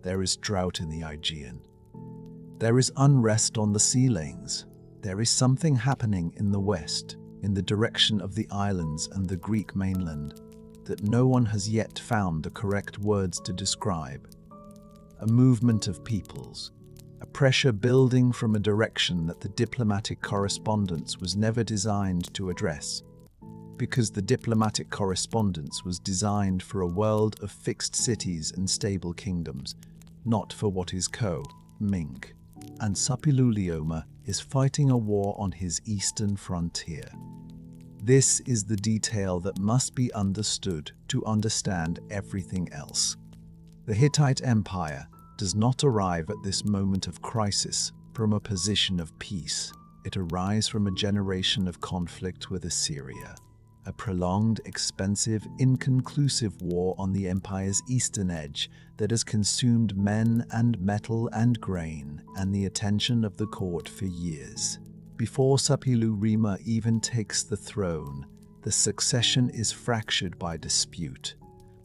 There is drought in the Aegean. There is unrest on the sea lanes. There is something happening in the west, in the direction of the islands and the Greek mainland, that no one has yet found the correct words to describe. A movement of peoples, a pressure building from a direction that the diplomatic correspondence was never designed to address. Because the diplomatic correspondence was designed for a world of fixed cities and stable kingdoms, not for what is co-Ming. And Sapilulioma is fighting a war on his eastern frontier. This is the detail that must be understood to understand everything else. The Hittite Empire does not arrive at this moment of crisis from a position of peace. It arises from a generation of conflict with Assyria. A prolonged, expensive, inconclusive war on the empire's eastern edge that has consumed men and metal and grain and the attention of the court for years. Before Sapilurima even takes the throne, the succession is fractured by dispute,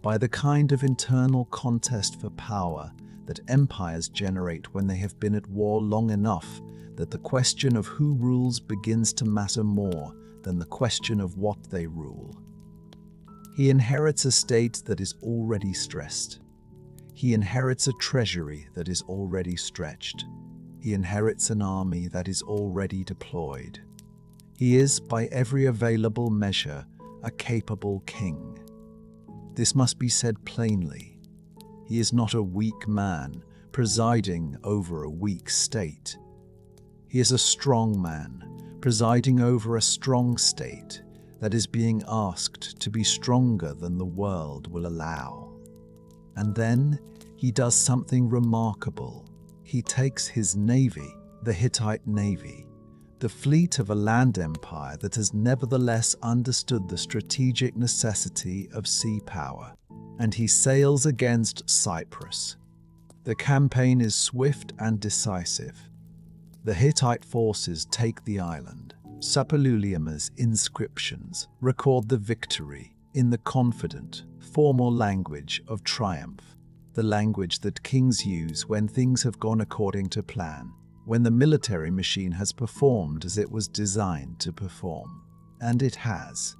by the kind of internal contest for power that empires generate when they have been at war long enough that the question of who rules begins to matter more than the question of what they rule. He inherits a state that is already stressed. He inherits a treasury that is already stretched. He inherits an army that is already deployed. He is, by every available measure, a capable king. This must be said plainly. He is not a weak man presiding over a weak state. He is a strong man presiding over a strong state that is being asked to be stronger than the world will allow. And then he does something remarkable. He takes his navy, the Hittite navy, the fleet of a land empire that has nevertheless understood the strategic necessity of sea power, and he sails against Cyprus. The campaign is swift and decisive. The Hittite forces take the island. Sapilulima's inscriptions record the victory in the confident, formal language of triumph, the language that kings use when things have gone according to plan, when the military machine has performed as it was designed to perform. And it has.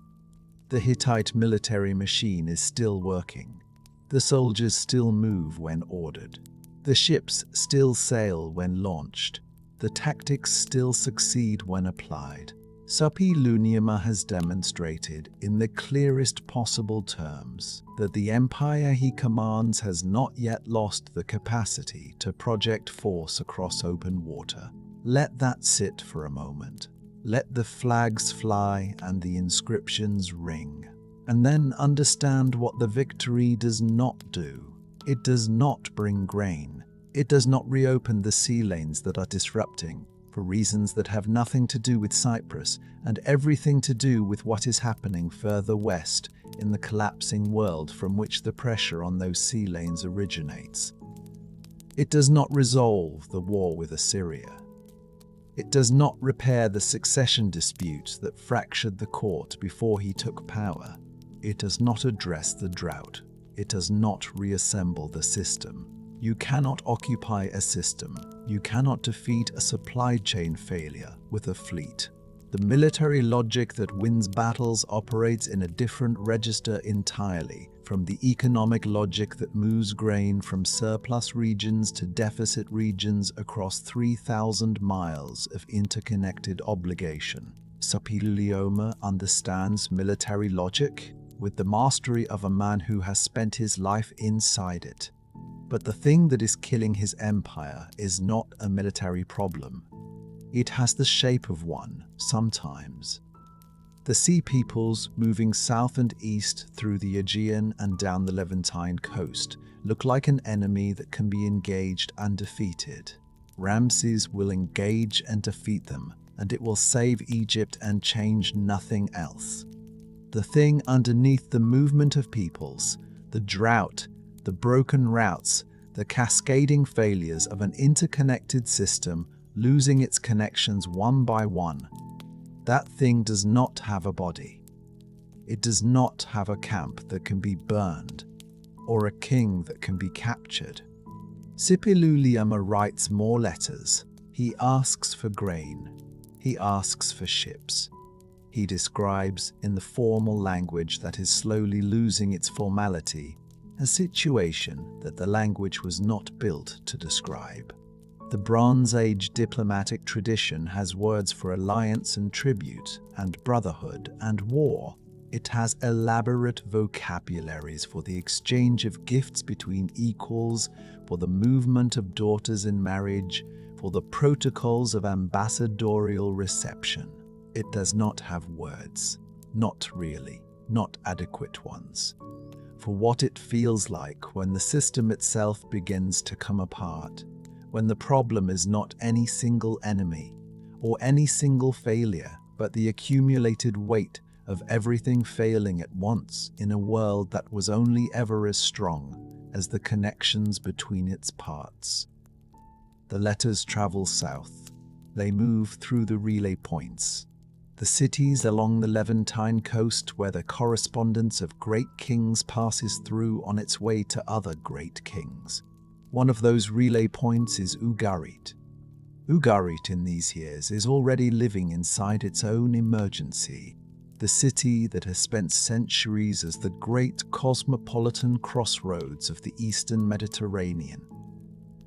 The Hittite military machine is still working. The soldiers still move when ordered. The ships still sail when launched. The tactics still succeed when applied. Sapilunima has demonstrated in the clearest possible terms that the empire he commands has not yet lost the capacity to project force across open water. Let that sit for a moment. Let the flags fly and the inscriptions ring. And then understand what the victory does not do. It does not bring grain. It does not reopen the sea lanes that are disrupting, for reasons that have nothing to do with Cyprus and everything to do with what is happening further west in the collapsing world from which the pressure on those sea lanes originates. It does not resolve the war with Assyria. It does not repair the succession disputes that fractured the court before he took power. It does not address the drought. It does not reassemble the system. You cannot occupy a system. You cannot defeat a supply chain failure with a fleet. The military logic that wins battles operates in a different register entirely from the economic logic that moves grain from surplus regions to deficit regions across 3,000 miles of interconnected obligation. Sapilioma understands military logic with the mastery of a man who has spent his life inside it. But the thing that is killing his empire is not a military problem. It has the shape of one, sometimes. The sea peoples moving south and east through the Aegean and down the Levantine coast look like an enemy that can be engaged and defeated. Ramses will engage and defeat them, and it will save Egypt and change nothing else. The thing underneath the movement of peoples, the drought, the broken routes, the cascading failures of an interconnected system losing its connections one by one. That thing does not have a body. It does not have a camp that can be burned, or a king that can be captured. Sipiluliuma writes more letters. He asks for grain. He asks for ships. He describes, in the formal language that is slowly losing its formality, a situation that the language was not built to describe. The Bronze Age diplomatic tradition has words for alliance and tribute, and brotherhood and war. It has elaborate vocabularies for the exchange of gifts between equals, for the movement of daughters in marriage, for the protocols of ambassadorial reception. It does not have words. Not really. Not adequate ones. For what it feels like when the system itself begins to come apart, when the problem is not any single enemy or any single failure, but the accumulated weight of everything failing at once in a world that was only ever as strong as the connections between its parts. The letters travel south. They move through the relay points, the cities along the Levantine coast where the correspondence of great kings passes through on its way to other great kings. One of those relay points is Ugarit. Ugarit in these years is already living inside its own emergency, the city that has spent centuries as the great cosmopolitan crossroads of the Eastern Mediterranean.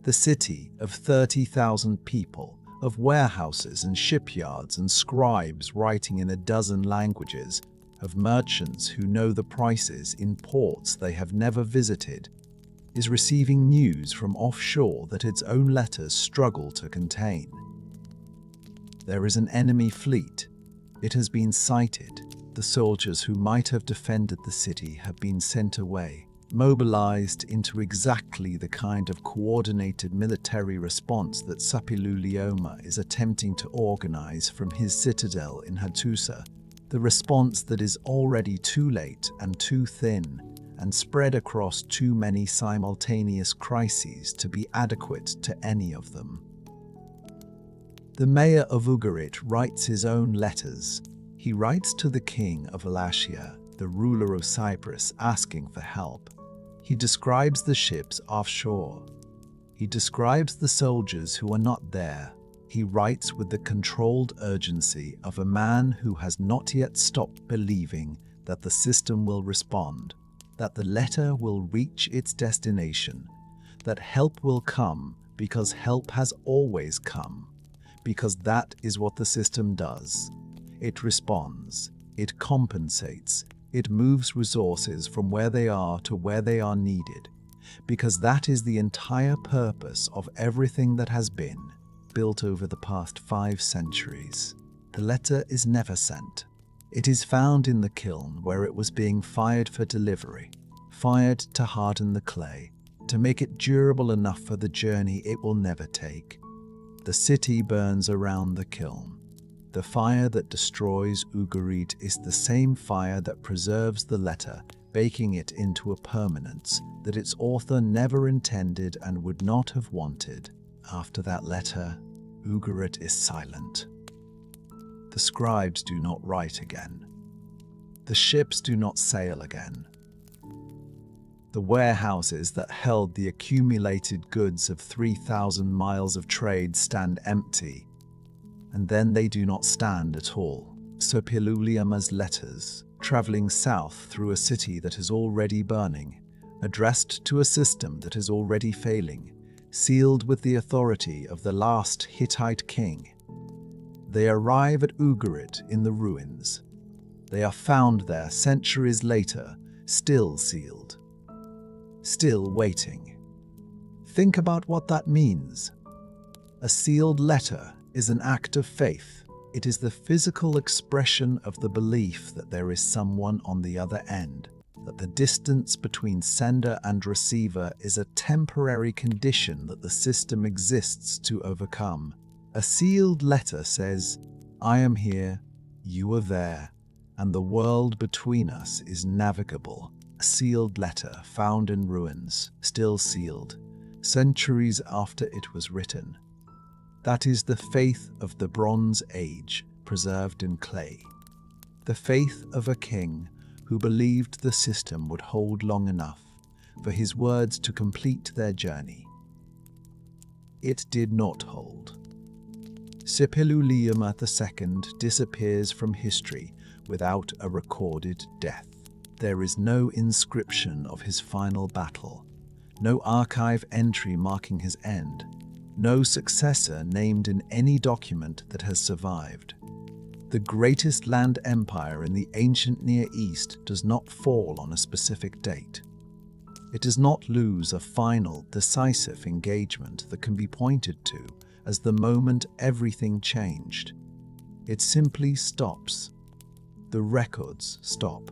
The city of 30,000 people, of warehouses and shipyards and scribes writing in a dozen languages, of merchants who know the prices in ports they have never visited, is receiving news from offshore that its own letters struggle to contain. There is an enemy fleet. It has been sighted. The soldiers who might have defended the city have been sent away, mobilized into exactly the kind of coordinated military response that Sapilulioma is attempting to organize from his citadel in Hattusa, the response that is already too late and too thin and spread across too many simultaneous crises to be adequate to any of them. The mayor of Ugarit writes his own letters. He writes to the king of Elashia, the ruler of Cyprus, asking for help. He describes the ships offshore. He describes the soldiers who are not there. He writes with the controlled urgency of a man who has not yet stopped believing that the system will respond, that the letter will reach its destination, that help will come because help has always come, because that is what the system does. It responds, it compensates, it moves resources from where they are to where they are needed, because that is the entire purpose of everything that has been built over the past 5 centuries. The letter is never sent. It is found in the kiln where it was being fired for delivery, fired to harden the clay, to make it durable enough for the journey it will never take. The city burns around the kiln. The fire that destroys Ugarit is the same fire that preserves the letter, baking it into a permanence that its author never intended and would not have wanted. After that letter, Ugarit is silent. The scribes do not write again. The ships do not sail again. the warehouses that held the accumulated goods of 3,000 miles of trade stand empty, and then they do not stand at all. Sopiluliama's letters, traveling south through a city that is already burning, addressed to a system that is already failing, sealed with the authority of the last Hittite king. They arrive at Ugarit in the ruins. They are found there centuries later, still sealed, still waiting. Think about what that means. A sealed letter is an act of faith. It is the physical expression of the belief that there is someone on the other end, that the distance between sender and receiver is a temporary condition that the system exists to overcome. A sealed letter says, "I am here, you are there, and the world between us is navigable." A sealed letter found in ruins, still sealed, centuries after it was written. That is the faith of the Bronze Age, preserved in clay. The faith of a king who believed the system would hold long enough for his words to complete their journey. It did not hold. Sipiluliuma II disappears from history without a recorded death. There is no inscription of his final battle, no archive entry marking his end, no successor named in any document that has survived. The greatest land empire in the ancient Near East does not fall on a specific date. It does not lose a final, decisive engagement that can be pointed to as the moment everything changed. It simply stops. The records stop.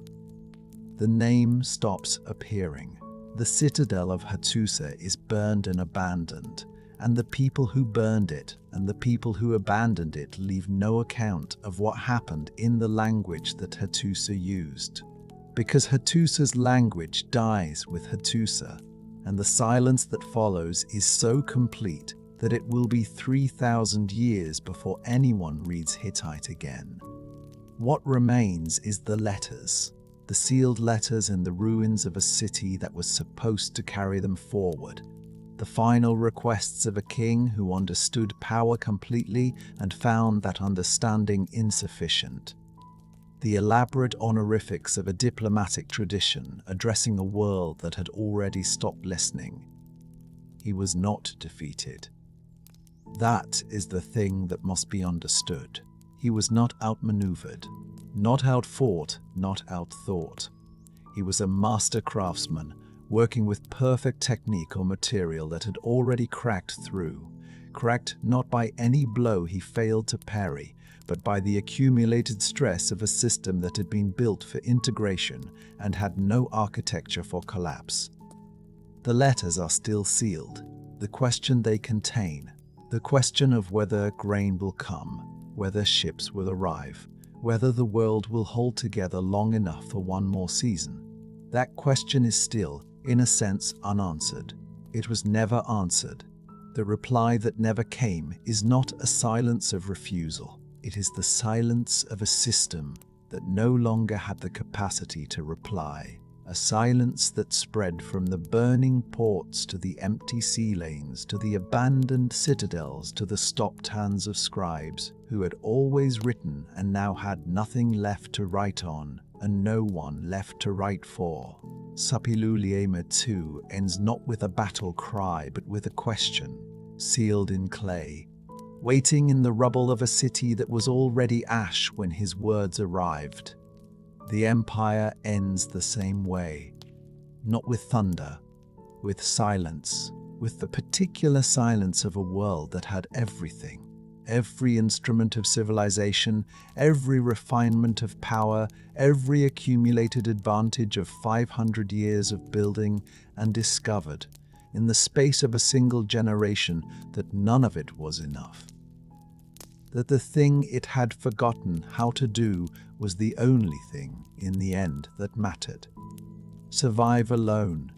The name stops appearing. The citadel of Hattusa is burned and abandoned, and the people who burned it and the people who abandoned it leave no account of what happened in the language that Hattusa used. Because Hattusa's language dies with Hattusa, and the silence that follows is so complete that it will be 3,000 years before anyone reads Hittite again. What remains is the letters, the sealed letters in the ruins of a city that was supposed to carry them forward, the final requests of a king who understood power completely and found that understanding insufficient, the elaborate honorifics of a diplomatic tradition addressing a world that had already stopped listening. He was not defeated. That is the thing that must be understood. He was not outmaneuvered, not outfought, not outthought. He was a master craftsman, working with perfect technique or material that had already cracked through, cracked not by any blow he failed to parry, but by the accumulated stress of a system that had been built for integration and had no architecture for collapse. The letters are still sealed. The question they contain, the question of whether grain will come, whether ships will arrive, whether the world will hold together long enough for one more season. That question is still, in a sense, unanswered. It was never answered. The reply that never came is not a silence of refusal. It is the silence of a system that no longer had the capacity to reply. A silence that spread from the burning ports to the empty sea lanes, to the abandoned citadels, to the stopped hands of scribes who had always written and now had nothing left to write on and no one left to write for. Sapiluliama II ends not with a battle cry but with a question, sealed in clay, waiting in the rubble of a city that was already ash when his words arrived. The empire ends the same way, not with thunder, with silence, with the particular silence of a world that had everything, every instrument of civilization, every refinement of power, every accumulated advantage of 500 years of building, and discovered, in the space of a single generation, that none of it was enough. That the thing it had forgotten how to do was the only thing, in the end, that mattered. Survive alone.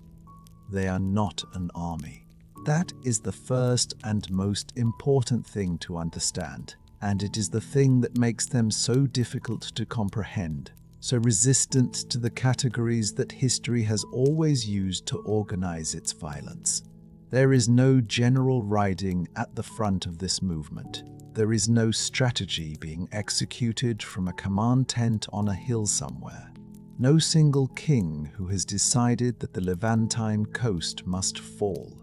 They are not an army. That is the first and most important thing to understand, and it is the thing that makes them so difficult to comprehend. so resistant to the categories that history has always used to organize its violence. There is no general riding at the front of this movement. There is no strategy being executed from a command tent on a hill somewhere. No single king who has decided that the Levantine coast must fall.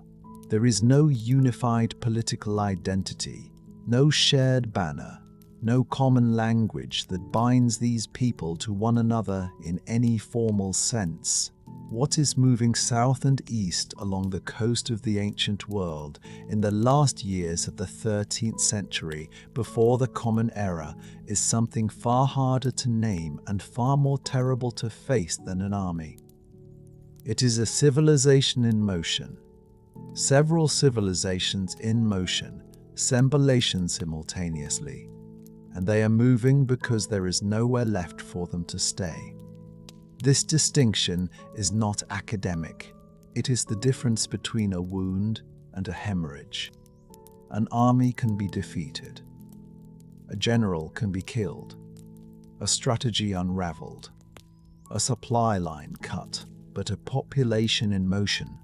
There is no unified political identity, no shared banner, no common language that binds these people to one another in any formal sense. What is moving south and east along the coast of the ancient world in the last years of the 13th century before the Common Era is something far harder to name and far more terrible to face than an army. It is a civilization in motion. Several civilizations in motion, semblation simultaneously, and they are moving because there is nowhere left for them to stay. This distinction is not academic. It is the difference between a wound and a hemorrhage. An army can be defeated. A general can be killed. A strategy unraveled. A supply line cut, but a population in motion.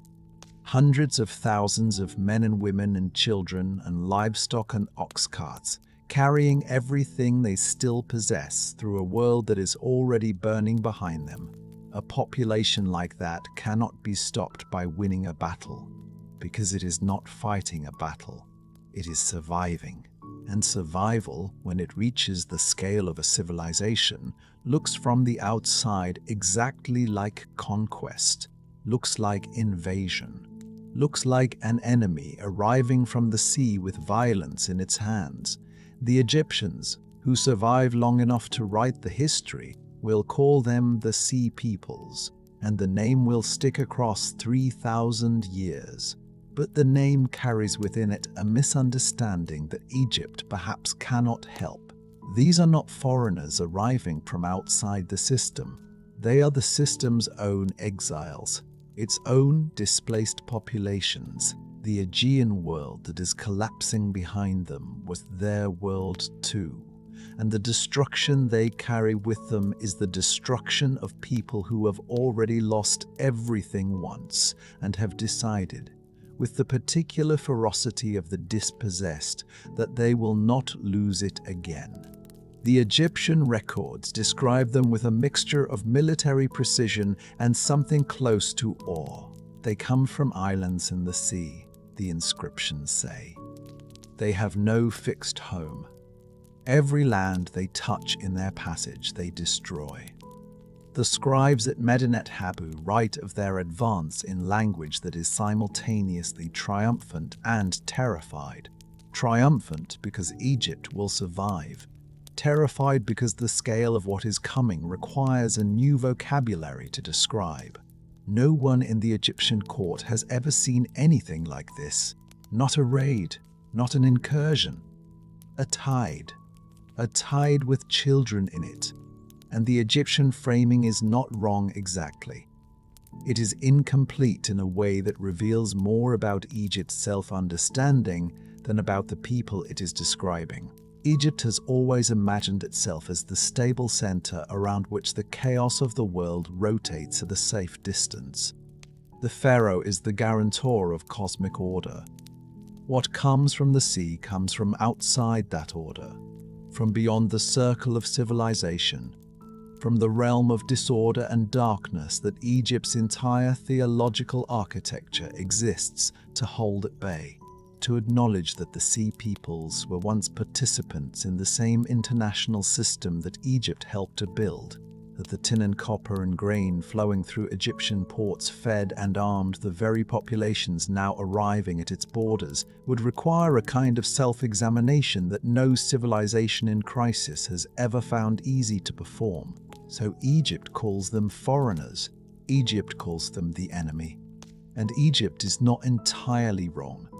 Hundreds of thousands of men and women and children and livestock and ox carts carrying everything they still possess through a world that is already burning behind them. A population like that cannot be stopped by winning a battle, because it is not fighting a battle, it is surviving. And survival, when it reaches the scale of a civilization, looks from the outside exactly like conquest, looks like invasion, looks like an enemy arriving from the sea with violence in its hands. The Egyptians, who survive long enough to write the history, will call them the Sea Peoples, and the name will stick across 3,000 years. But the name carries within it a misunderstanding that Egypt perhaps cannot help. These are not foreigners arriving from outside the system. They are the system's own exiles, its own displaced populations. The Aegean world that is collapsing behind them was their world too, and the destruction they carry with them is the destruction of people who have already lost everything once and have decided, with the particular ferocity of the dispossessed, that they will not lose it again. The Egyptian records describe them with a mixture of military precision and something close to awe. They come from islands in the sea, the inscriptions say. They have no fixed home. Every land they touch in their passage they destroy. The scribes at Medinet Habu write of their advance in language that is simultaneously triumphant and terrified. Triumphant because Egypt will survive. Terrified because the scale of what is coming requires a new vocabulary to describe. No one in the Egyptian court has ever seen anything like this. Not a raid, not an incursion. A tide with children in it. And the Egyptian framing is not wrong exactly. It is incomplete in a way that reveals more about Egypt's self-understanding than about the people it is describing. Egypt has always imagined itself as the stable center around which the chaos of the world rotates at a safe distance. The pharaoh is the guarantor of cosmic order. What comes from the sea comes from outside that order, from beyond the circle of civilization, from the realm of disorder and darkness that Egypt's entire theological architecture exists to hold at bay. To acknowledge that the Sea Peoples were once participants in the same international system that Egypt helped to build, that the tin and copper and grain flowing through Egyptian ports fed and armed the very populations now arriving at its borders, would require a kind of self-examination that no civilization in crisis has ever found easy to perform. So Egypt calls them foreigners. Egypt calls them the enemy. And Egypt is not entirely wrong.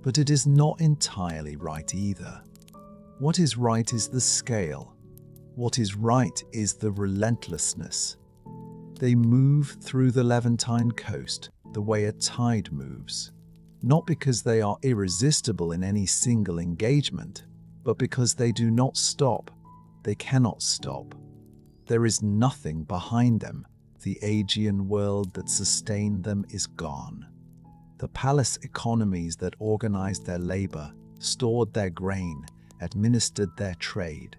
But it is not entirely right either. What is right is the scale. What is right is the relentlessness. They move through the Levantine coast the way a tide moves, not because they are irresistible in any single engagement, but because they do not stop. They cannot stop. There is nothing behind them. The Aegean world that sustained them is gone. The palace economies that organized their labor, stored their grain, administered their trade.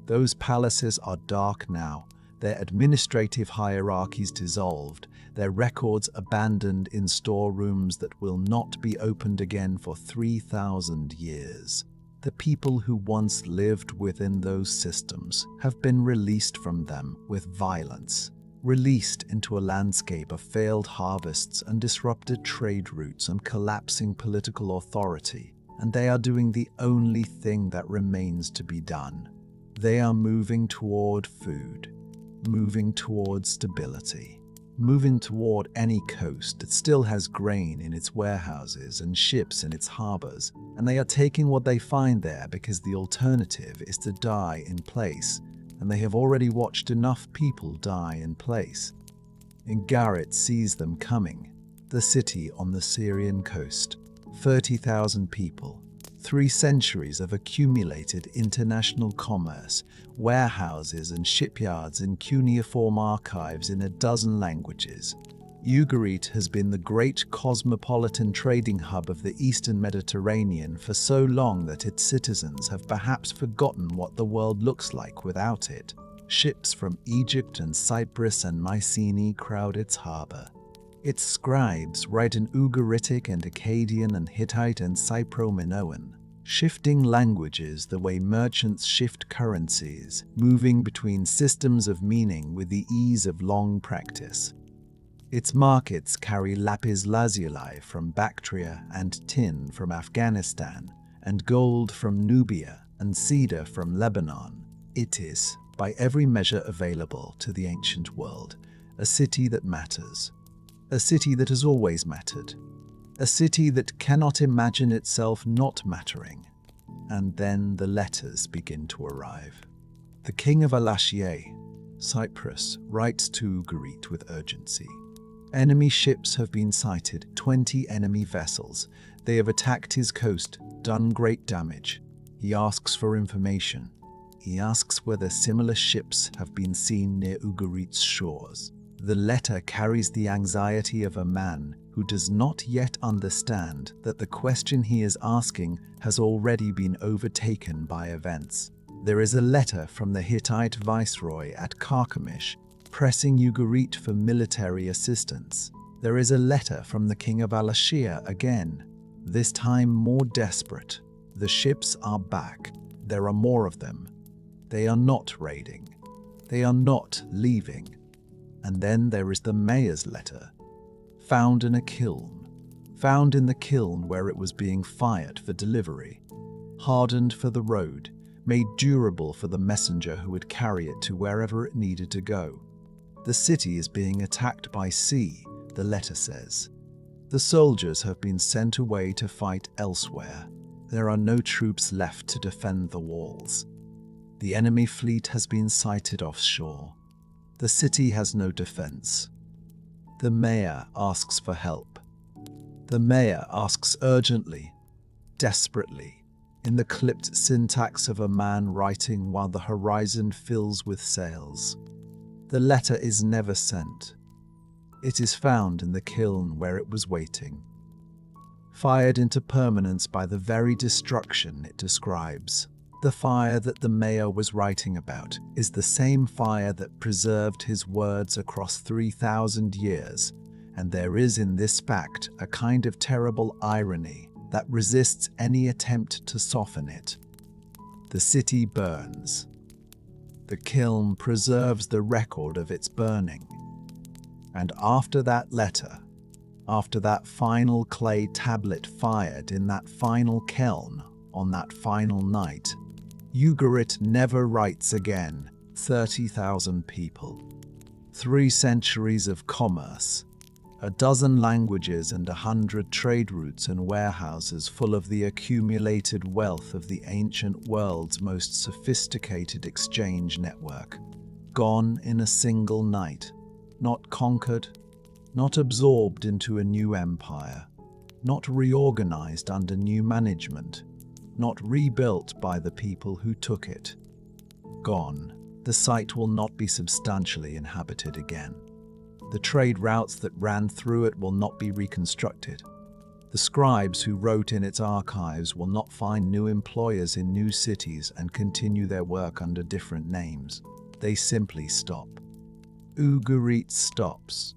Those palaces are dark now, their administrative hierarchies dissolved, their records abandoned in storerooms that will not be opened again for 3,000 years. The people who once lived within those systems have been released from them with violence, released into a landscape of failed harvests and disrupted trade routes and collapsing political authority, and they are doing the only thing that remains to be done. They are moving toward food, moving toward stability, moving toward any coast that still has grain in its warehouses and ships in its harbors, and they are taking what they find there because the alternative is to die in place, and they have already watched enough people die in place. Ugarit sees them coming, the city on the Syrian coast, 30,000 people, 3 centuries of accumulated international commerce, warehouses and shipyards in cuneiform archives in a dozen languages. Ugarit has been the great cosmopolitan trading hub of the Eastern Mediterranean for so long that its citizens have perhaps forgotten what the world looks like without it. Ships from Egypt and Cyprus and Mycenae crowd its harbor. Its scribes write in Ugaritic and Akkadian and Hittite and Cypro-Minoan, shifting languages the way merchants shift currencies, moving between systems of meaning with the ease of long practice. Its markets carry lapis lazuli from Bactria and tin from Afghanistan, and gold from Nubia and cedar from Lebanon. It is, by every measure available to the ancient world, a city that matters. A city that has always mattered. A city that cannot imagine itself not mattering. And then the letters begin to arrive. The king of Alashier, Cyprus, writes to Ugarit with urgency. Enemy ships have been sighted, 20 enemy vessels. They have attacked his coast, done great damage. He asks for information. He asks whether similar ships have been seen near Ugarit's shores. The letter carries the anxiety of a man who does not yet understand that the question he is asking has already been overtaken by events. There is a letter from the Hittite viceroy at Carchemish pressing Ugarit for military assistance. There is a letter from the king of Alashier again, this time more desperate. The ships are back. There are more of them. They are not raiding. They are not leaving. And then there is the mayor's letter, found in a kiln, found in the kiln where it was being fired for delivery, hardened for the road, made durable for the messenger who would carry it to wherever it needed to go. The city is being attacked by sea, the letter says. The soldiers have been sent away to fight elsewhere. There are no troops left to defend the walls. The enemy fleet has been sighted offshore. The city has no defense. The mayor asks for help. The mayor asks urgently, desperately, in the clipped syntax of a man writing while the horizon fills with sails. The letter is never sent. It is found in the kiln where it was waiting, fired into permanence by the very destruction it describes. The fire that the mayor was writing about is the same fire that preserved his words across 3,000 years, and there is in this fact a kind of terrible irony that resists any attempt to soften it. The city burns. The kiln preserves the record of its burning. And after that letter, after that final clay tablet fired in that final kiln on that final night, Ugarit never writes again. 30,000 people, 3 centuries of commerce, a dozen languages and 100 trade routes and warehouses full of the accumulated wealth of the ancient world's most sophisticated exchange network, gone in a single night, not conquered, not absorbed into a new empire, not reorganized under new management, not rebuilt by the people who took it. Gone. The site will not be substantially inhabited again. The trade routes that ran through it will not be reconstructed. The scribes who wrote in its archives will not find new employers in new cities and continue their work under different names. They simply stop. Ugarit stops.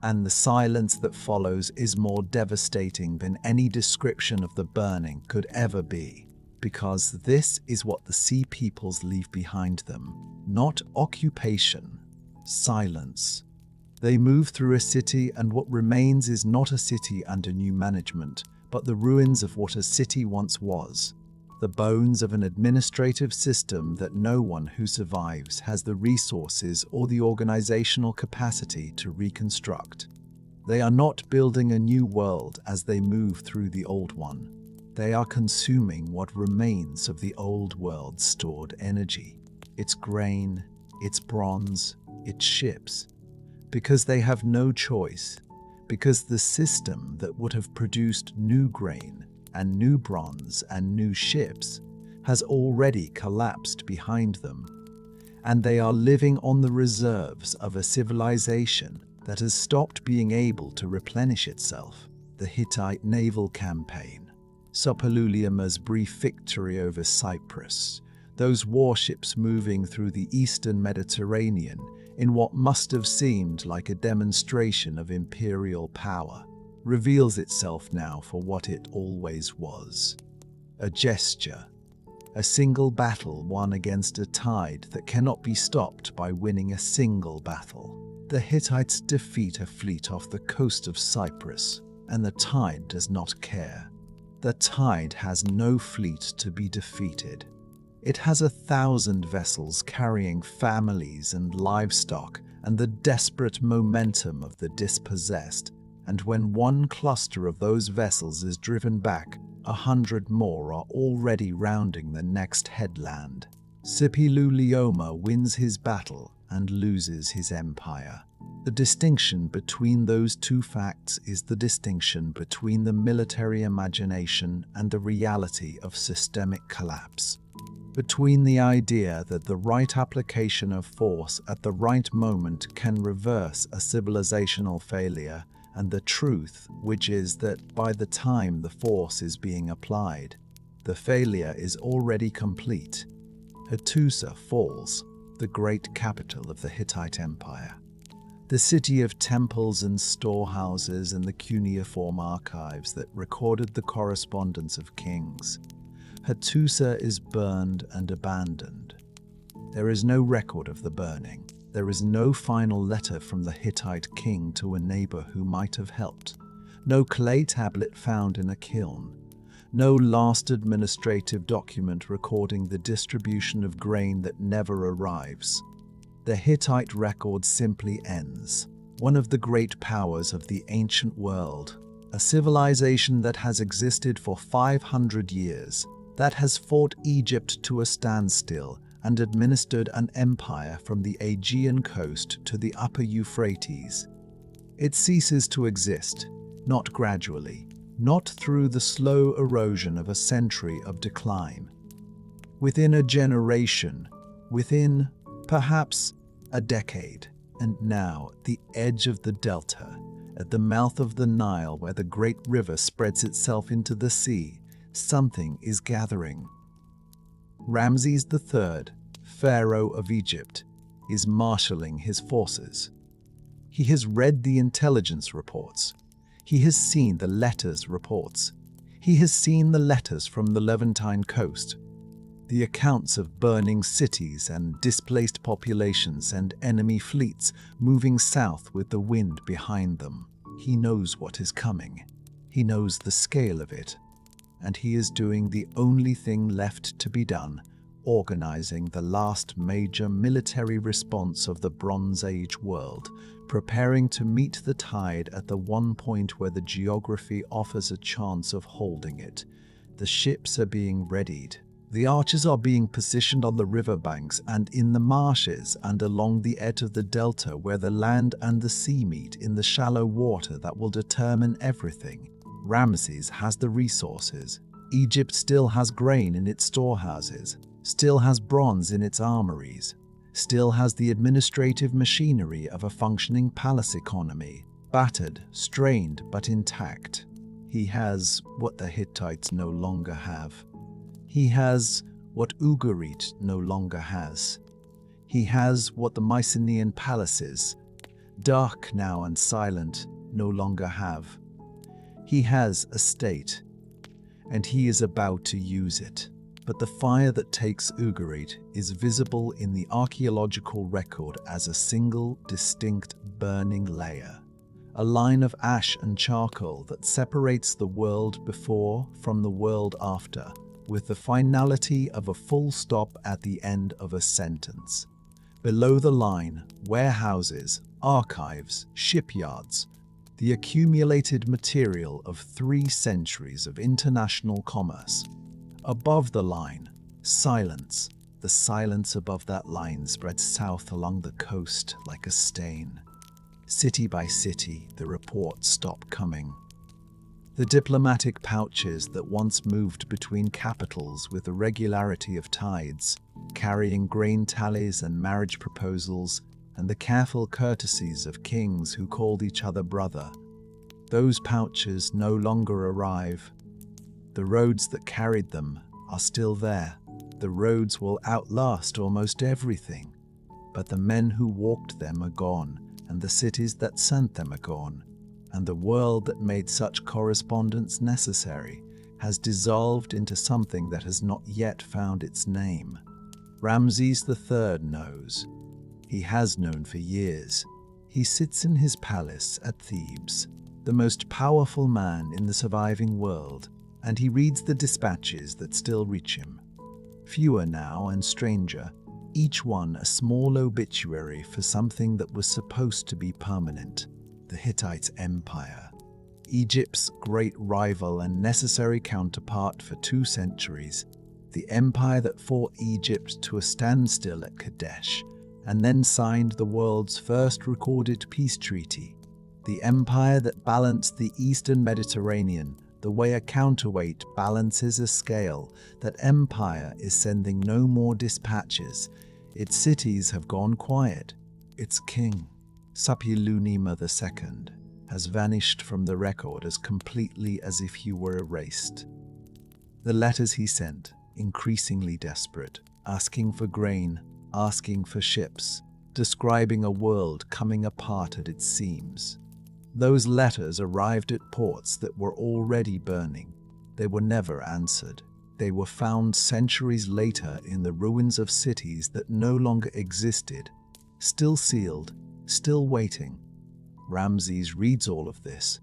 And the silence that follows is more devastating than any description of the burning could ever be, because this is what the sea peoples leave behind them. Not occupation, silence. They move through a city, and what remains is not a city under new management, but the ruins of what a city once was. The bones of an administrative system that no one who survives has the resources or the organizational capacity to reconstruct. They are not building a new world as they move through the old one. They are consuming what remains of the old world's stored energy, its grain, its bronze, its ships. Because they have no choice, because the system that would have produced new grain and new bronze and new ships has already collapsed behind them, and they are living on the reserves of a civilization that has stopped being able to replenish itself. The Hittite naval campaign, Suppiluliuma's brief victory over Cyprus, those warships moving through the eastern Mediterranean in what must have seemed like a demonstration of imperial power, reveals itself now for what it always was. A gesture, a single battle won against a tide that cannot be stopped by winning a single battle. The Hittites defeat a fleet off the coast of Cyprus, and the tide does not care. The tide has no fleet to be defeated. It has 1,000 vessels carrying families and livestock and the desperate momentum of the dispossessed, and when one cluster of those vessels is driven back, 100 more are already rounding the next headland. Suppiluliuma wins his battle and loses his empire. The distinction between those two facts is the distinction between the military imagination and the reality of systemic collapse. Between the idea that the right application of force at the right moment can reverse a civilizational failure and the truth, which is that by the time the force is being applied, the failure is already complete. Hattusa falls, the great capital of the Hittite Empire. The city of temples and storehouses and the cuneiform archives that recorded the correspondence of kings. Hattusa is burned and abandoned. There is no record of the burning. There is no final letter from the Hittite king to a neighbor who might have helped. No clay tablet found in a kiln. No last administrative document recording the distribution of grain that never arrives. The Hittite record simply ends. One of the great powers of the ancient world, a civilization that has existed for 500 years, that has fought Egypt to a standstill and administered an empire from the Aegean coast to the upper Euphrates. It ceases to exist, not gradually, not through the slow erosion of a century of decline. Within a generation, within, perhaps, a decade, and now at the edge of the delta, at the mouth of the Nile where the great river spreads itself into the sea, something is gathering. Ramses III, Pharaoh of Egypt, is marshalling his forces. He has read the intelligence reports. He has seen the letters reports. He has seen the letters from the Levantine coast, the accounts of burning cities and displaced populations and enemy fleets moving south with the wind behind them. He knows what is coming. He knows the scale of it. And he is doing the only thing left to be done, organizing the last major military response of the Bronze Age world, preparing to meet the tide at the one point where the geography offers a chance of holding it. The ships are being readied. The archers are being positioned on the riverbanks and in the marshes and along the edge of the delta where the land and the sea meet in the shallow water that will determine everything. Ramses has the resources. Egypt still has grain in its storehouses, still has bronze in its armories, still has the administrative machinery of a functioning palace economy, battered, strained, but intact. He has what the Hittites no longer have. He has what Ugarit no longer has. He has what the Mycenaean palaces, dark now and silent, no longer have. He has a state, and he is about to use it. But the fire that takes Ugarit is visible in the archaeological record as a single, distinct, burning layer. A line of ash and charcoal that separates the world before from the world after, with the finality of a full stop at the end of a sentence. Below the line, warehouses, archives, shipyards, the accumulated material of 3 centuries of international commerce. Above the line, silence. The silence above that line spreads south along the coast like a stain. City by city, the reports stop coming. The diplomatic pouches that once moved between capitals with the regularity of tides, carrying grain tallies and marriage proposals, and the careful courtesies of kings who called each other brother, those pouches no longer arrive. The roads that carried them are still there. The roads will outlast almost everything, but the men who walked them are gone, and the cities that sent them are gone, and the world that made such correspondence necessary has dissolved into something that has not yet found its name. Ramses III knows. He has known for years. He sits in his palace at Thebes, the most powerful man in the surviving world, and he reads the dispatches that still reach him. Fewer now and stranger, each one a small obituary for something that was supposed to be permanent: the Hittite Empire. Egypt's great rival and necessary counterpart for 2 centuries, the empire that fought Egypt to a standstill at Kadesh, and then signed the world's first recorded peace treaty. The empire that balanced the Eastern Mediterranean the way a counterweight balances a scale. That empire is sending no more dispatches. Its cities have gone quiet. Its king, Suppiluliuma II, has vanished from the record as completely as if he were erased. The letters he sent, increasingly desperate, asking for grain, asking for ships, describing a world coming apart at its seams. Those letters arrived at ports that were already burning. They were never answered. They were found centuries later in the ruins of cities that no longer existed, still sealed, still waiting. Ramses reads all of this.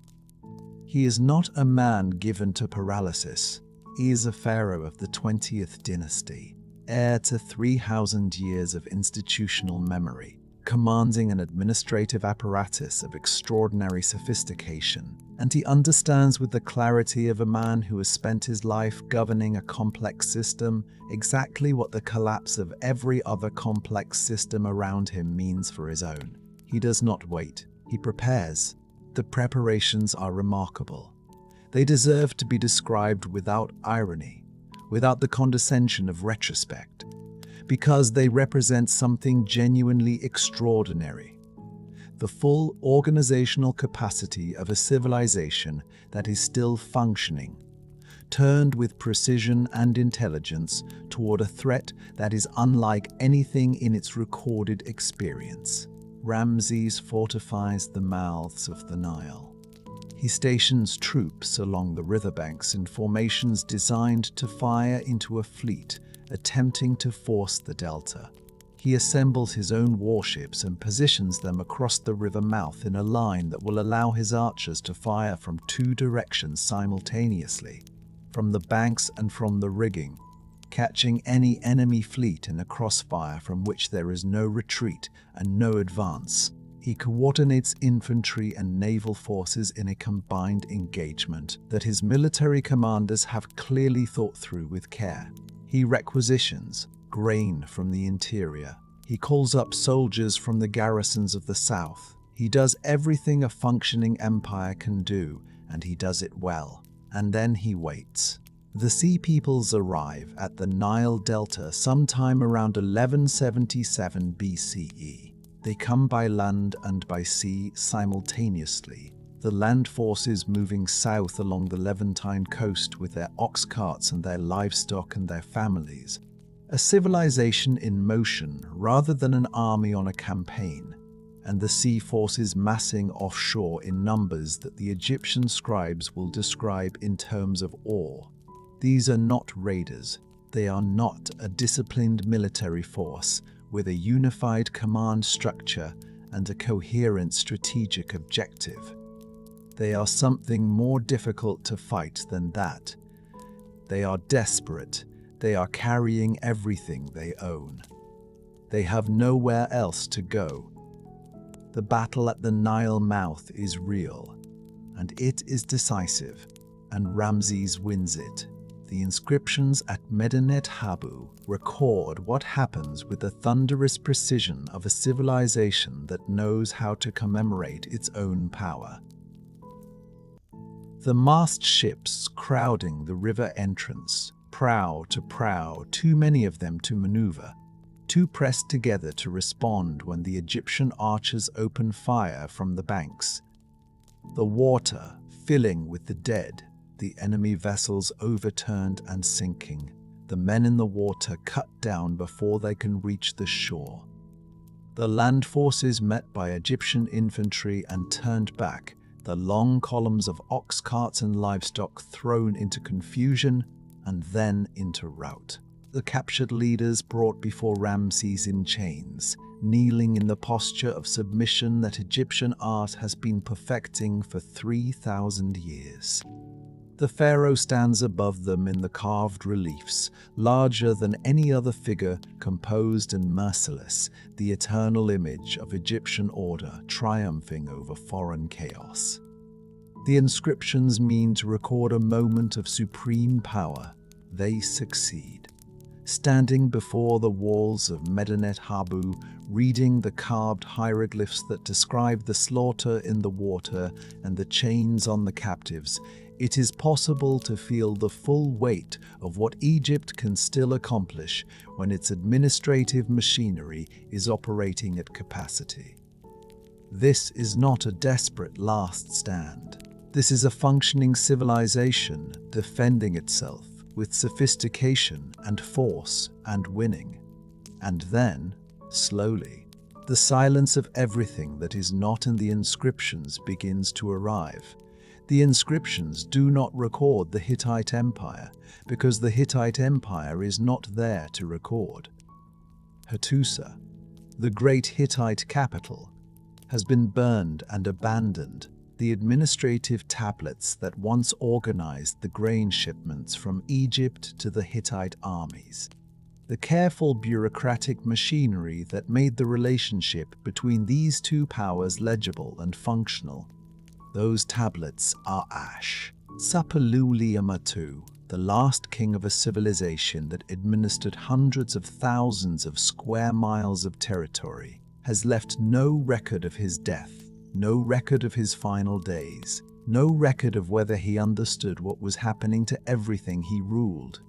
He is not a man given to paralysis. He is a pharaoh of the 20th dynasty, heir to 3,000 years of institutional memory, commanding an administrative apparatus of extraordinary sophistication, and he understands with the clarity of a man who has spent his life governing a complex system exactly what the collapse of every other complex system around him means for his own. He does not wait, he prepares. The preparations are remarkable. They deserve to be described without irony, without the condescension of retrospect, because they represent something genuinely extraordinary. The full organizational capacity of a civilization that is still functioning, turned with precision and intelligence toward a threat that is unlike anything in its recorded experience. Ramses fortifies the mouths of the Nile. He stations troops along the riverbanks in formations designed to fire into a fleet attempting to force the delta. He assembles his own warships and positions them across the river mouth in a line that will allow his archers to fire from 2 directions simultaneously, from the banks and from the rigging, catching any enemy fleet in a crossfire from which there is no retreat and no advance. He coordinates infantry and naval forces in a combined engagement that his military commanders have clearly thought through with care. He requisitions grain from the interior. He calls up soldiers from the garrisons of the south. He does everything a functioning empire can do, and he does it well. And then he waits. The Sea Peoples arrive at the Nile Delta sometime around 1177 BCE. They come by land and by sea simultaneously, the land forces moving south along the Levantine coast with their ox carts and their livestock and their families. A civilization in motion rather than an army on a campaign, and the sea forces massing offshore in numbers that the Egyptian scribes will describe in terms of awe. These are not raiders. They are not a disciplined military force with a unified command structure and a coherent strategic objective. They are something more difficult to fight than that. They are desperate. They are carrying everything they own. They have nowhere else to go. The battle at the Nile mouth is real, and it is decisive, and Ramses wins it. The inscriptions at Medinet Habu record what happens with the thunderous precision of a civilization that knows how to commemorate its own power. The mast ships crowding the river entrance, prow to prow, too many of them to maneuver, too pressed together to respond when the Egyptian archers open fire from the banks. The water filling with the dead, the enemy vessels overturned and sinking, the men in the water cut down before they can reach the shore. The land forces met by Egyptian infantry and turned back, the long columns of ox carts and livestock thrown into confusion and then into rout. The captured leaders brought before Ramses in chains, kneeling in the posture of submission that Egyptian art has been perfecting for 3,000 years. The pharaoh stands above them in the carved reliefs, larger than any other figure, composed and merciless, the eternal image of Egyptian order triumphing over foreign chaos. The inscriptions mean to record a moment of supreme power. They succeed. Standing before the walls of Medinet Habu, reading the carved hieroglyphs that describe the slaughter in the water and the chains on the captives, it is possible to feel the full weight of what Egypt can still accomplish when its administrative machinery is operating at capacity. This is not a desperate last stand. This is a functioning civilization defending itself with sophistication and force and winning. And then, slowly, the silence of everything that is not in the inscriptions begins to arrive. The inscriptions do not record the Hittite Empire because the Hittite Empire is not there to record. Hattusa, the great Hittite capital, has been burned and abandoned. The administrative tablets that once organized the grain shipments from Egypt to the Hittite armies. The careful bureaucratic machinery that made the relationship between these two powers legible and functional. Those tablets are ash. Sapaluli-Amatu, the last king of a civilization that administered hundreds of thousands of square miles of territory, has left no record of his death, no record of his final days, no record of whether he understood what was happening to everything he ruled.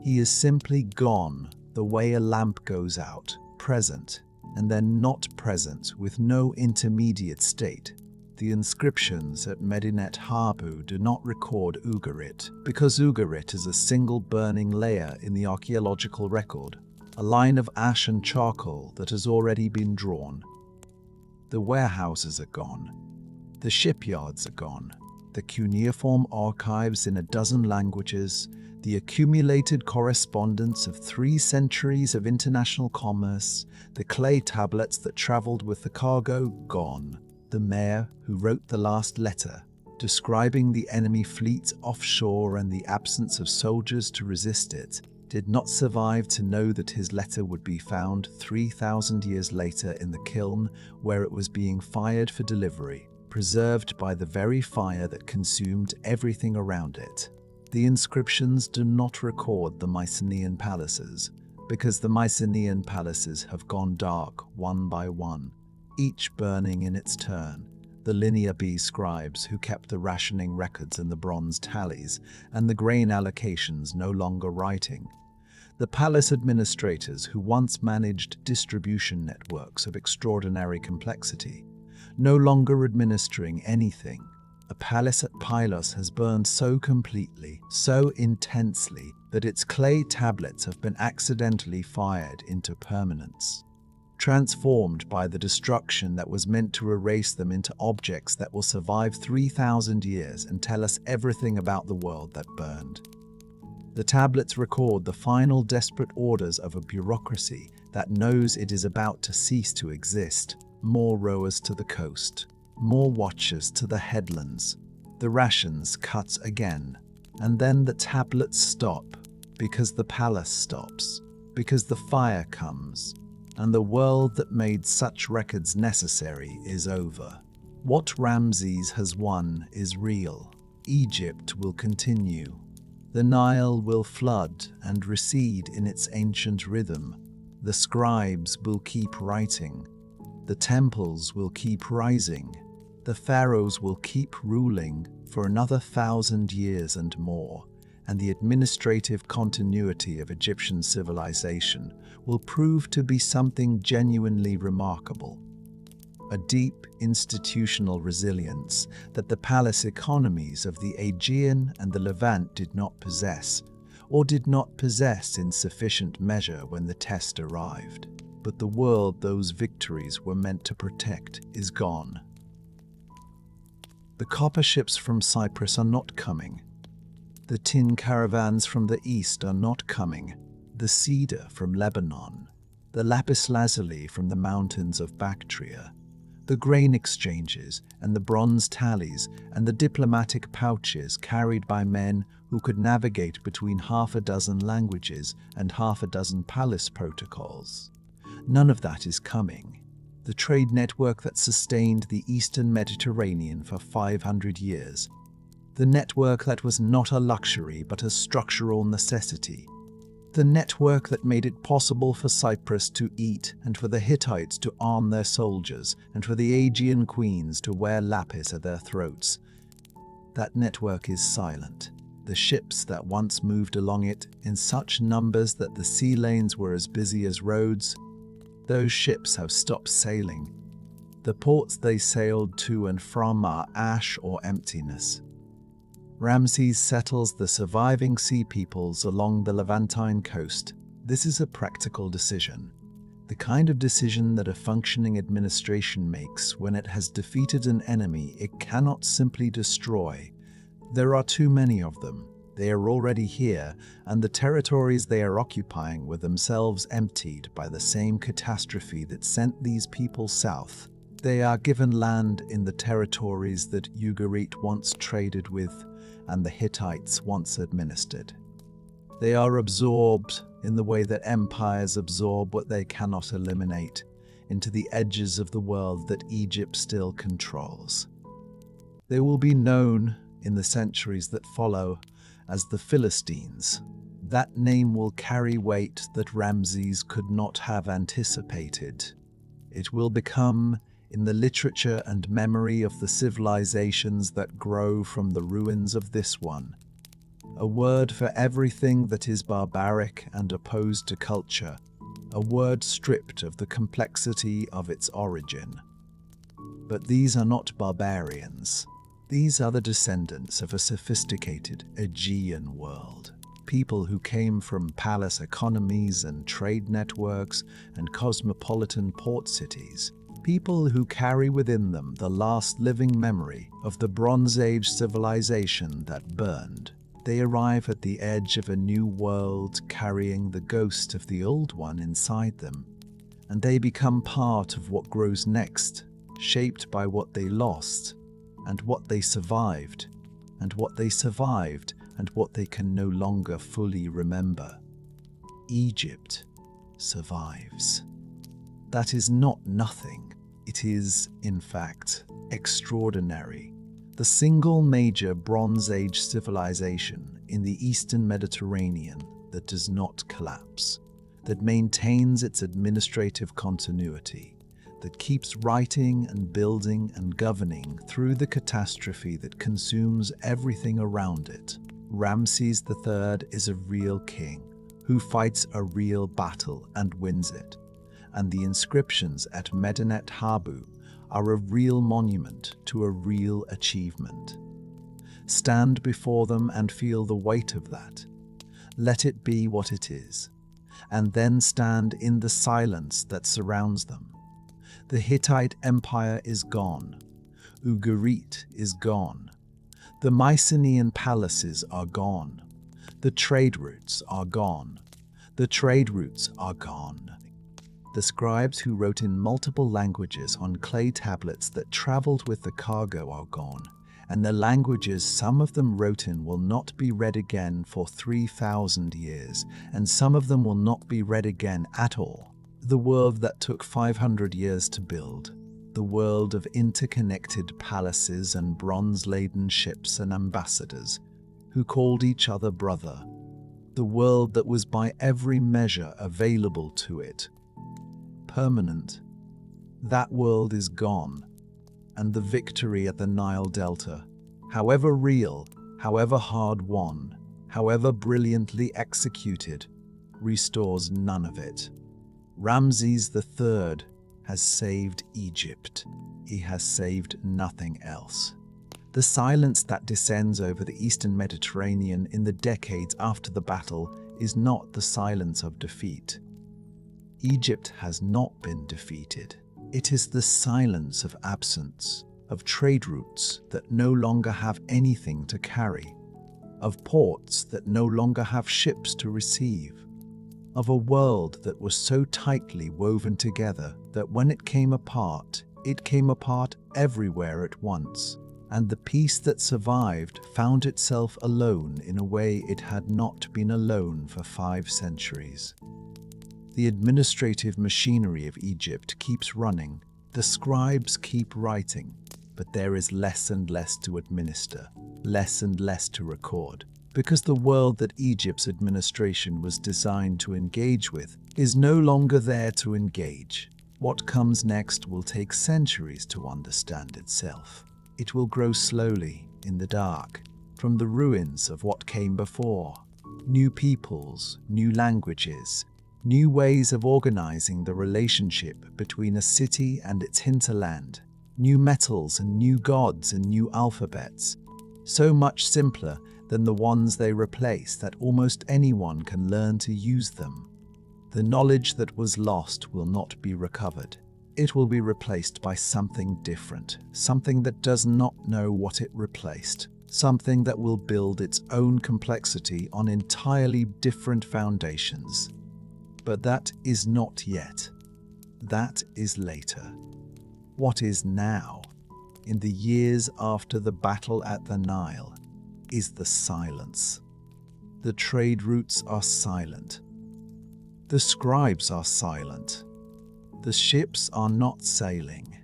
He is simply gone, the way a lamp goes out, present, and then not present with no intermediate state. The inscriptions at Medinet Habu do not record Ugarit, because Ugarit is a single burning layer in the archaeological record, a line of ash and charcoal that has already been drawn. The warehouses are gone. The shipyards are gone. The cuneiform archives in a dozen languages, the accumulated correspondence of 3 centuries of international commerce, the clay tablets that traveled with the cargo, gone. The mayor who wrote the last letter, describing the enemy fleet offshore and the absence of soldiers to resist it, did not survive to know that his letter would be found 3,000 years later in the kiln where it was being fired for delivery, preserved by the very fire that consumed everything around it. The inscriptions do not record the Mycenaean palaces, because the Mycenaean palaces have gone dark one by one, each burning in its turn, the linear B scribes who kept the rationing records and the bronze tallies, and the grain allocations no longer writing. The palace administrators who once managed distribution networks of extraordinary complexity, no longer administering anything. A palace at Pylos has burned so completely, so intensely, that its clay tablets have been accidentally fired into permanence, transformed by the destruction that was meant to erase them into objects that will survive 3,000 years and tell us everything about the world that burned. The tablets record the final desperate orders of a bureaucracy that knows it is about to cease to exist. More rowers to the coast, more watchers to the headlands. The rations cut again, and then the tablets stop, because the palace stops, because the fire comes, and the world that made such records necessary is over. What Ramses has won is real. Egypt will continue. The Nile will flood and recede in its ancient rhythm. The scribes will keep writing. The temples will keep rising. The pharaohs will keep ruling for another 1,000 years and more, and the administrative continuity of Egyptian civilization will prove to be something genuinely remarkable. A deep institutional resilience that the palace economies of the Aegean and the Levant did not possess, or did not possess in sufficient measure when the test arrived. But the world those victories were meant to protect is gone. The copper ships from Cyprus are not coming. The tin caravans from the east are not coming. The cedar from Lebanon, the lapis lazuli from the mountains of Bactria, the grain exchanges and the bronze tallies and the diplomatic pouches carried by men who could navigate between 6 languages and 6 palace protocols. None of that is coming. The trade network that sustained the Eastern Mediterranean for 500 years, the network that was not a luxury but a structural necessity, the network that made it possible for Cyprus to eat and for the Hittites to arm their soldiers and for the Aegean queens to wear lapis at their throats. That network is silent. The ships that once moved along it in such numbers that the sea lanes were as busy as roads, those ships have stopped sailing. The ports they sailed to and from are ash or emptiness. Ramses settles the surviving sea peoples along the Levantine coast. This is a practical decision, the kind of decision that a functioning administration makes when it has defeated an enemy it cannot simply destroy. There are too many of them. They are already here, and the territories they are occupying were themselves emptied by the same catastrophe that sent these people south. They are given land in the territories that Ugarit once traded with and the Hittites once administered. They are absorbed in the way that empires absorb what they cannot eliminate into the edges of the world that Egypt still controls. They will be known in the centuries that follow as the Philistines. That name will carry weight that Ramses could not have anticipated. It will become in the literature and memory of the civilizations that grow from the ruins of this one, a word for everything that is barbaric and opposed to culture, a word stripped of the complexity of its origin. But these are not barbarians. These are the descendants of a sophisticated Aegean world, people who came from palace economies and trade networks and cosmopolitan port cities, people who carry within them the last living memory of the Bronze Age civilization that burned. They arrive at the edge of a new world carrying the ghost of the old one inside them, and they become part of what grows next, shaped by what they lost, and what they survived, and what they survived, and what they can no longer fully remember. Egypt survives. That is not nothing. It is, in fact, extraordinary. The single major Bronze Age civilization in the Eastern Mediterranean that does not collapse, that maintains its administrative continuity, that keeps writing and building and governing through the catastrophe that consumes everything around it. Ramses III is a real king who fights a real battle and wins it. And the inscriptions at Medinet Habu are a real monument to a real achievement. Stand before them and feel the weight of that. Let it be what it is, and then stand in the silence that surrounds them. The Hittite Empire is gone. Ugarit is gone. The Mycenaean palaces are gone. The trade routes are gone. The trade routes are gone. The scribes who wrote in multiple languages on clay tablets that traveled with the cargo are gone, and the languages some of them wrote in will not be read again for 3,000 years, and some of them will not be read again at all. The world that took 500 years to build, the world of interconnected palaces and bronze-laden ships and ambassadors who called each other brother, the world that was by every measure available to it permanent, that world is gone, and the victory at the Nile Delta, however real, however hard-won, however brilliantly executed, restores none of it. Ramses III has saved Egypt. He has saved nothing else. The silence that descends over the Eastern Mediterranean in the decades after the battle is not the silence of defeat. Egypt has not been defeated. It is the silence of absence, of trade routes that no longer have anything to carry, of ports that no longer have ships to receive, of a world that was so tightly woven together that when it came apart everywhere at once, and the piece that survived found itself alone in a way it had not been alone for 5 centuries. The administrative machinery of Egypt keeps running, the scribes keep writing, but there is less and less to administer, less and less to record, because the world that Egypt's administration was designed to engage with is no longer there to engage. What comes next will take centuries to understand itself. It will grow slowly, in the dark, from the ruins of what came before. New peoples, new languages, new ways of organizing the relationship between a city and its hinterland, new metals and new gods and new alphabets, so much simpler than the ones they replace that almost anyone can learn to use them. The knowledge that was lost will not be recovered. It will be replaced by something different, something that does not know what it replaced, something that will build its own complexity on entirely different foundations. But that is not yet. That is later. What is now, in the years after the battle at the Nile, is the silence. The trade routes are silent. The scribes are silent. The ships are not sailing,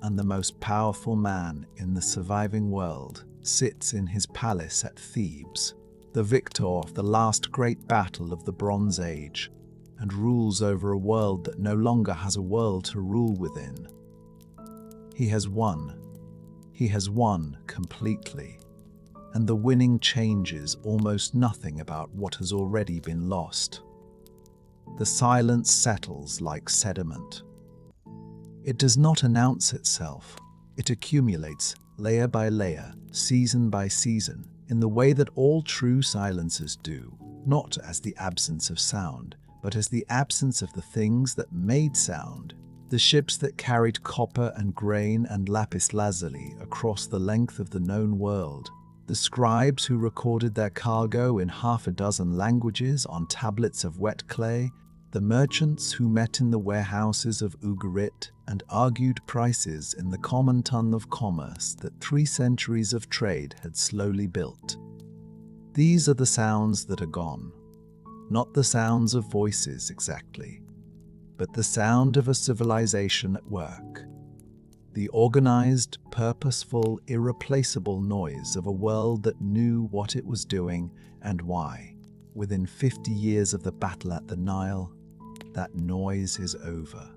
and the most powerful man in the surviving world sits in his palace at Thebes, the victor of the last great battle of the Bronze Age, and rules over a world that no longer has a world to rule within. He has won. He has won completely, and the winning changes almost nothing about what has already been lost. The silence settles like sediment. It does not announce itself. It accumulates layer by layer, season by season, in the way that all true silences do, not as the absence of sound, but as the absence of the things that made sound. The ships that carried copper and grain and lapis lazuli across the length of the known world, the scribes who recorded their cargo in 6 languages on tablets of wet clay, the merchants who met in the warehouses of Ugarit and argued prices in the common ton of commerce that 3 centuries of trade had slowly built. These are the sounds that are gone, not the sounds of voices exactly, but the sound of a civilization at work. The organized, purposeful, irreplaceable noise of a world that knew what it was doing and why. Within 50 years of the battle at the Nile, that noise is over.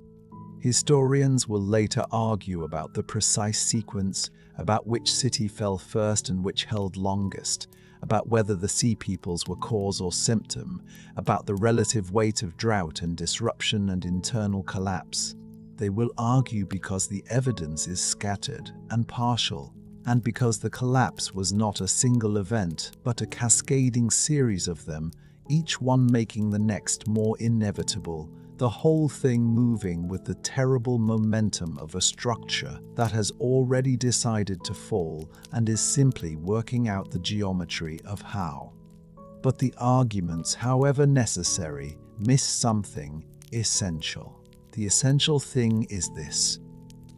Historians will later argue about the precise sequence, about which city fell first and which held longest, about whether the sea peoples were cause or symptom, about the relative weight of drought and disruption and internal collapse. They will argue because the evidence is scattered and partial, and because the collapse was not a single event, but a cascading series of them, each one making the next more inevitable, the whole thing moving with the terrible momentum of a structure that has already decided to fall and is simply working out the geometry of how. But the arguments, however necessary, miss something essential. The essential thing is this: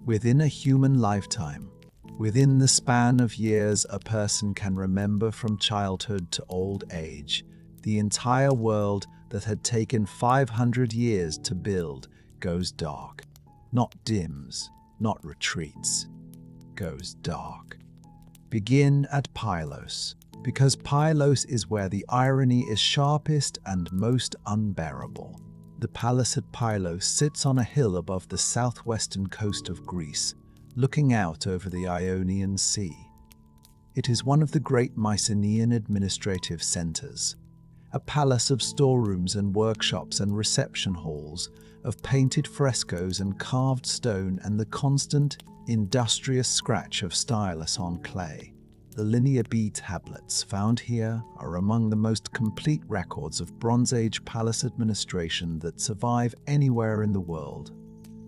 within a human lifetime, within the span of years a person can remember from childhood to old age, the entire world that had taken 500 years to build goes dark. Not dims, not retreats. Goes dark. Begin at Pylos, because Pylos is where the irony is sharpest and most unbearable. The palace at Pylos sits on a hill above the southwestern coast of Greece, looking out over the Ionian Sea. It is one of the great Mycenaean administrative centers, a palace of storerooms and workshops and reception halls, of painted frescoes and carved stone and the constant, industrious scratch of stylus on clay. The Linear B tablets found here are among the most complete records of Bronze Age palace administration that survive anywhere in the world.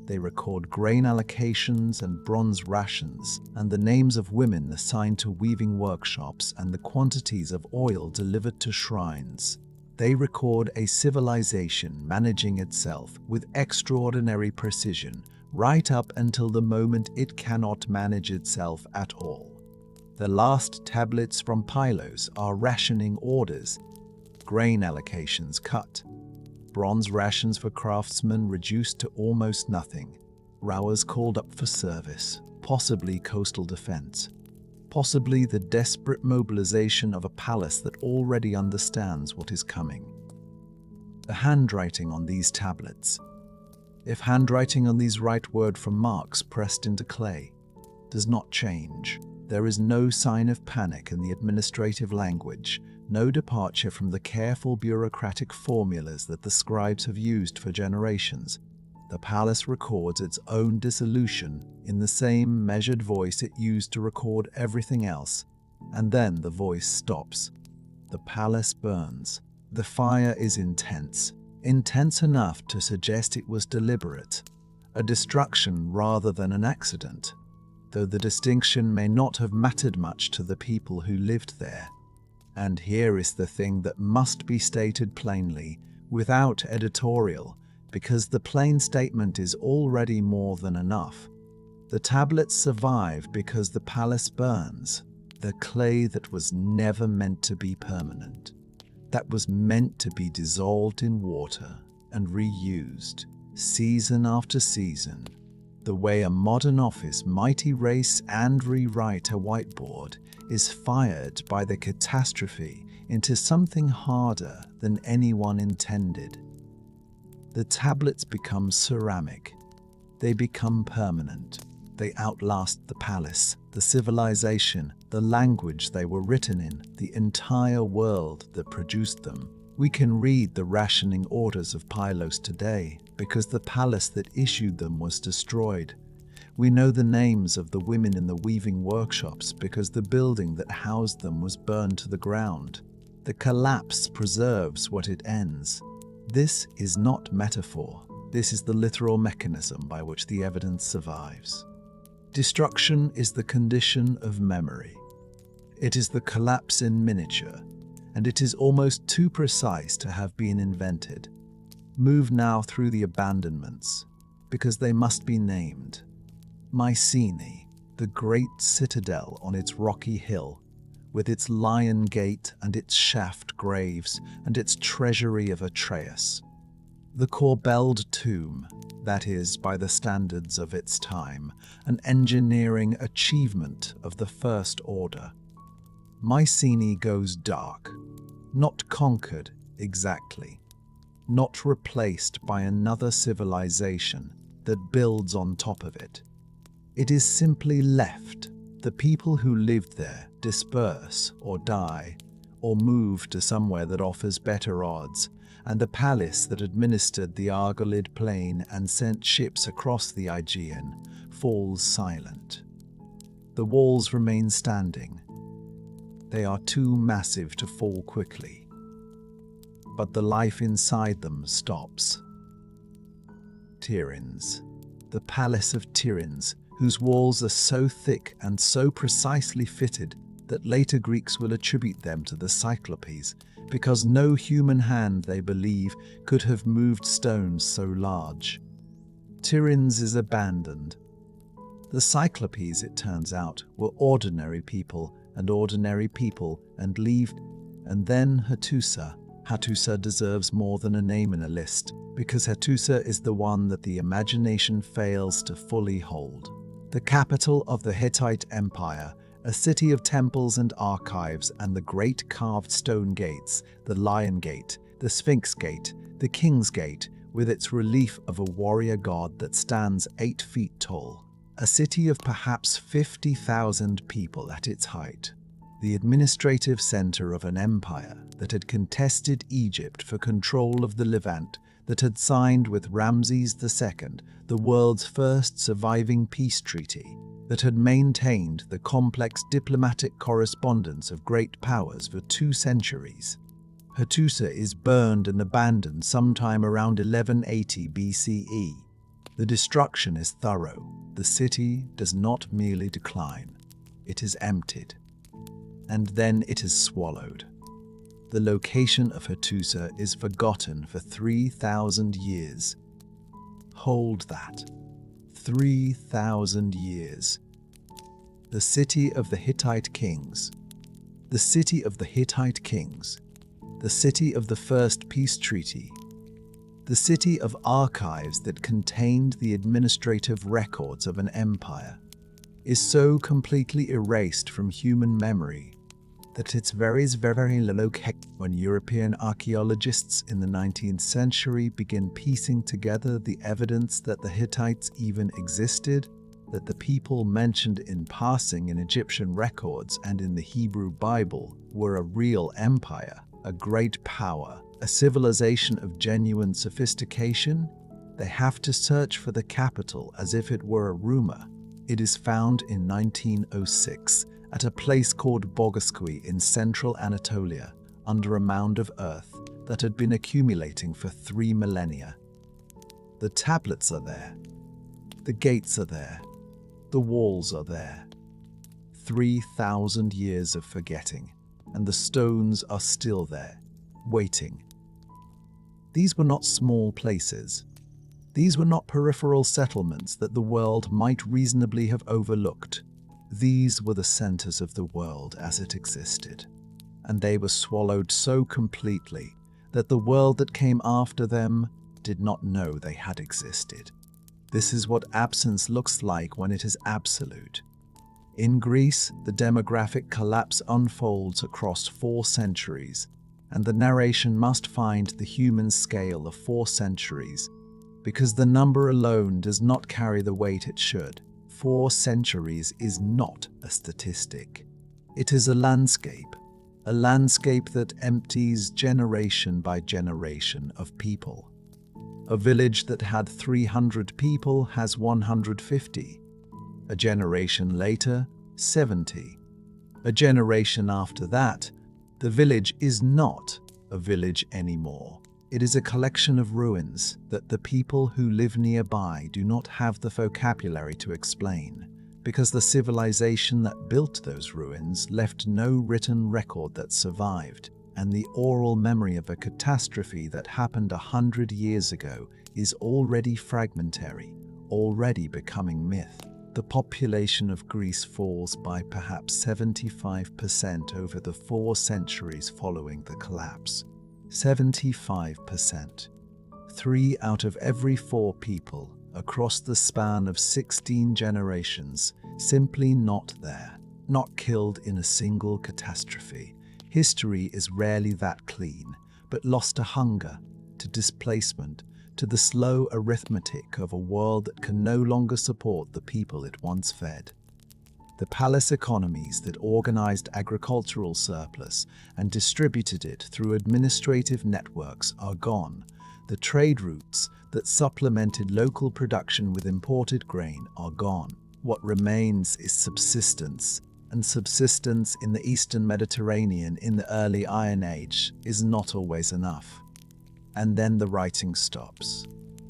They record grain allocations and bronze rations, and the names of women assigned to weaving workshops and the quantities of oil delivered to shrines. They record a civilization managing itself with extraordinary precision, right up until the moment it cannot manage itself at all. The last tablets from Pylos are rationing orders, grain allocations cut, bronze rations for craftsmen reduced to almost nothing, rowers called up for service, possibly coastal defense, possibly the desperate mobilization of a palace that already understands what is coming. The handwriting on these tablets. If handwriting on these write word from marks pressed into clay does not change, there is no sign of panic in the administrative language, no departure from the careful bureaucratic formulas that the scribes have used for generations. The palace records its own dissolution in the same measured voice it used to record everything else, and then the voice stops. The palace burns. The fire is intense enough to suggest it was deliberate, a destruction rather than an accident, though the distinction may not have mattered much to the people who lived there. And here is the thing that must be stated plainly, without editorial, because the plain statement is already more than enough. The tablets survive because the palace burns, the clay that was never meant to be permanent, that was meant to be dissolved in water and reused, season after season, the way a modern office might erase and rewrite a whiteboard is fired by the catastrophe into something harder than anyone intended. The tablets become ceramic. They become permanent. They outlast the palace, the civilization, the language they were written in, the entire world that produced them. We can read the rationing orders of Pylos today because the palace that issued them was destroyed. We know the names of the women in the weaving workshops because the building that housed them was burned to the ground. The collapse preserves what it ends. This is not metaphor. This is the literal mechanism by which the evidence survives. Destruction is the condition of memory. It is the collapse in miniature, and it is almost too precise to have been invented. Move now through the abandonments, because they must be named. Mycenae, the great citadel on its rocky hill, with its lion gate and its shaft graves and its treasury of Atreus. The corbelled tomb, that is, by the standards of its time, an engineering achievement of the first order. Mycenae goes dark, not conquered exactly, not replaced by another civilization, that builds on top of it. It is simply left. The people who lived there disperse or die, or move to somewhere that offers better odds, and the palace that administered the Ugarit plain and sent ships across the Aegean falls silent. The walls remain standing. They are too massive to fall quickly, but the life inside them stops. Tiryns, the palace of Tiryns, whose walls are so thick and so precisely fitted that later Greeks will attribute them to the Cyclopes, because no human hand, they believe, could have moved stones so large. Tiryns is abandoned. The Cyclopes, it turns out, were ordinary people and leave. And then Hattusa. Hattusa deserves more than a name in a list, because Hattusa is the one that the imagination fails to fully hold. The capital of the Hittite Empire, a city of temples and archives and the great carved stone gates, the Lion Gate, the Sphinx Gate, the King's Gate, with its relief of a warrior god that stands 8 feet tall. A city of perhaps 50,000 people at its height. The administrative center of an empire that had contested Egypt for control of the Levant, that had signed with Ramses II, the world's first surviving peace treaty, that had maintained the complex diplomatic correspondence of great powers for 2 centuries. Hattusa is burned and abandoned sometime around 1180 BCE. The destruction is thorough. The city does not merely decline, it is emptied. And then it is swallowed. The location of Hattusa is forgotten for 3,000 years. Hold that. 3,000 years. The city of the Hittite kings. The city of the Hittite kings. The city of the first peace treaty. The city of archives that contained the administrative records of an empire is so completely erased from human memory that it's very low. When European archaeologists in the 19th century begin piecing together the evidence that the Hittites even existed, that the people mentioned in passing in Egyptian records and in the Hebrew Bible were a real empire, a great power, a civilization of genuine sophistication, they have to search for the capital as if it were a rumor. It is found in 1906 at a place called Bogoskui in central Anatolia, under a mound of earth that had been accumulating for 3 millennia. The tablets are there. The gates are there. The walls are there. 3,000 years of forgetting, and the stones are still there, waiting. These were not small places. These were not peripheral settlements that the world might reasonably have overlooked. These were the centers of the world as it existed, and they were swallowed so completely that the world that came after them did not know they had existed. This is what absence looks like when it is absolute. In Greece, the demographic collapse unfolds across 4 centuries, and the narration must find the human scale of 4 centuries, because the number alone does not carry the weight it should. 4 centuries is not a statistic. It is a landscape that empties generation by generation of people. A village that had 300 people has 150. A generation later, 70. A generation after that, the village is not a village anymore. It is a collection of ruins that the people who live nearby do not have the vocabulary to explain, because the civilization that built those ruins left no written record that survived, and the oral memory of a catastrophe that happened 100 years ago is already fragmentary, already becoming myth. The population of Greece falls by perhaps 75% over the 4 centuries following the collapse. 75%. 3 out of every 4 people across the span of 16 generations simply not there, not killed in a single catastrophe. History is rarely that clean, but lost to hunger, to displacement, to the slow arithmetic of a world that can no longer support the people it once fed. The palace economies that organized agricultural surplus and distributed it through administrative networks are gone. The trade routes that supplemented local production with imported grain are gone. What remains is subsistence, and subsistence in the Eastern Mediterranean in the early Iron Age is not always enough. And then the writing stops.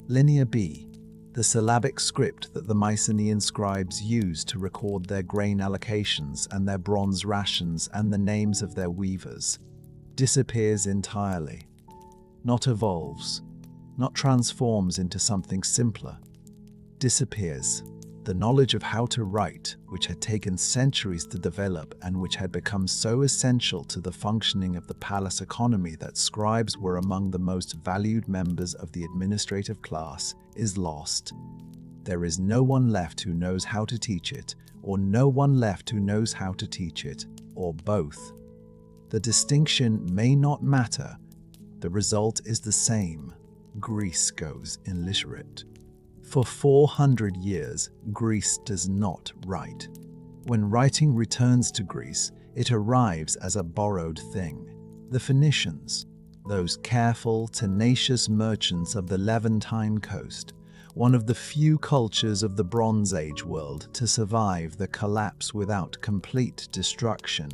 Linear B, the syllabic script that the Mycenaean scribes used to record their grain allocations and their bronze rations and the names of their weavers, disappears entirely. Not evolves, not transforms into something simpler. Disappears. The knowledge of how to write, which had taken centuries to develop and which had become so essential to the functioning of the palace economy that scribes were among the most valued members of the administrative class, is lost. There is no one left who knows how to teach it, or no one left who knows how to teach it, or both. The distinction may not matter. The result is the same. Greece goes illiterate. For 400 years, Greece does not write. When writing returns to Greece, it arrives as a borrowed thing. The Phoenicians, those careful, tenacious merchants of the Levantine coast, one of the few cultures of the Bronze Age world to survive the collapse without complete destruction,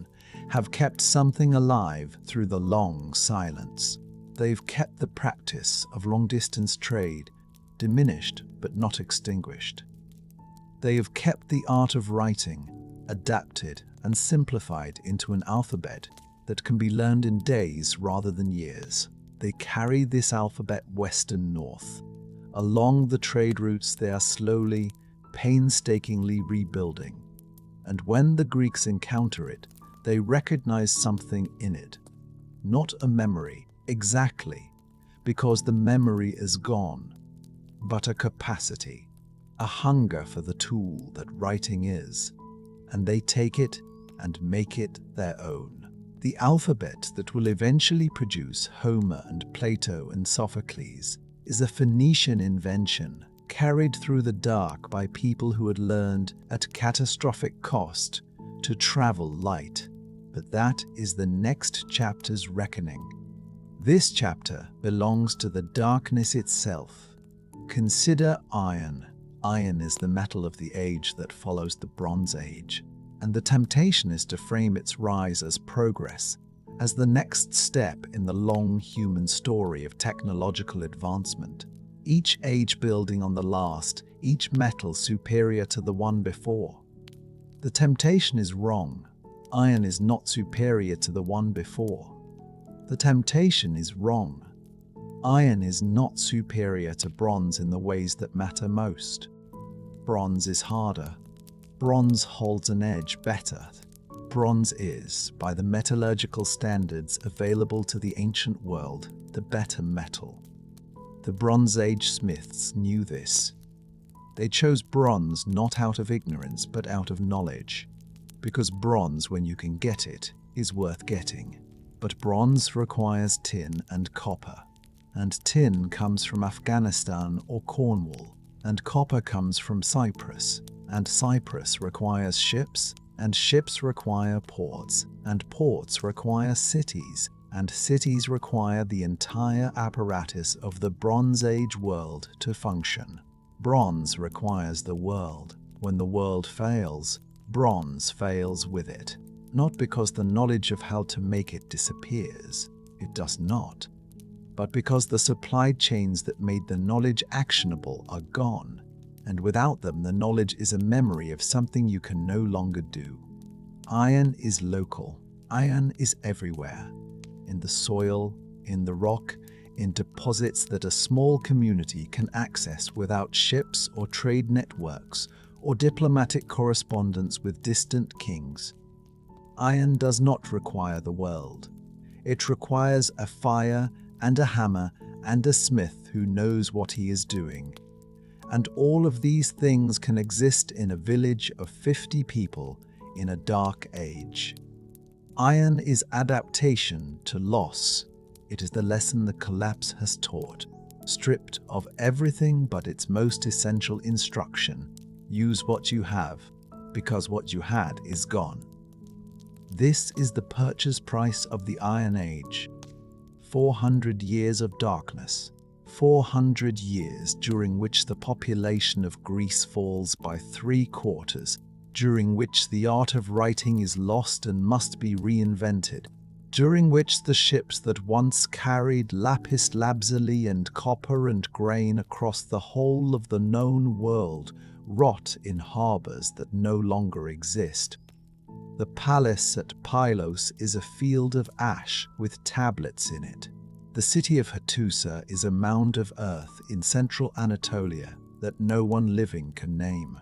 have kept something alive through the long silence. They've kept the practice of long-distance trade, diminished but not extinguished. They have kept the art of writing, adapted and simplified into an alphabet that can be learned in days rather than years. They carry this alphabet west and north. Along the trade routes they are slowly, painstakingly rebuilding. And when the Greeks encounter it, they recognize something in it. Not a memory, exactly, because the memory is gone, but a capacity, a hunger for the tool that writing is, and they take it and make it their own. The alphabet that will eventually produce Homer and Plato and Sophocles is a Phoenician invention carried through the dark by people who had learned at catastrophic cost to travel light. But that is the next chapter's reckoning. This chapter belongs to the darkness itself. Consider iron. Iron is the metal of the age that follows the Bronze Age, and the temptation is to frame its rise as progress, as the next step in the long human story of technological advancement. Each age building on the last, each metal superior to the one before. The temptation is wrong. Iron is not superior to the one before. The temptation is wrong. Iron is not superior to bronze in the ways that matter most. Bronze is harder. Bronze holds an edge better. Bronze is, by the metallurgical standards available to the ancient world, the better metal. The Bronze Age smiths knew this. They chose bronze not out of ignorance but out of knowledge, because bronze, when you can get it, is worth getting. But bronze requires tin and copper. And tin comes from Afghanistan or Cornwall, and copper comes from Cyprus, and Cyprus requires ships, and ships require ports, and ports require cities, and cities require the entire apparatus of the Bronze Age world to function. Bronze requires the world. When the world fails, bronze fails with it. Not because the knowledge of how to make it disappears, it does not, but because the supply chains that made the knowledge actionable are gone, and without them the knowledge is a memory of something you can no longer do. Iron is local. Iron is everywhere. In the soil, in the rock, in deposits that a small community can access without ships or trade networks or diplomatic correspondence with distant kings. Iron does not require the world. It requires a fire and a hammer and a smith who knows what he is doing. And all of these things can exist in a village of 50 people in a dark age. Iron is adaptation to loss. It is the lesson the collapse has taught. stripped of everything but its most essential instruction: use what you have, because what you had is gone. This is the purchase price of the Iron Age. 400 years of darkness. 400 years during which the population of Greece falls by 3/4, during which the art of writing is lost and must be reinvented, during which the ships that once carried lapis lazuli and copper and grain across the whole of the known world rot in harbors that no longer exist. The palace at Pylos is a field of ash with tablets in it. The city of Hattusa is a mound of earth in central Anatolia that no one living can name.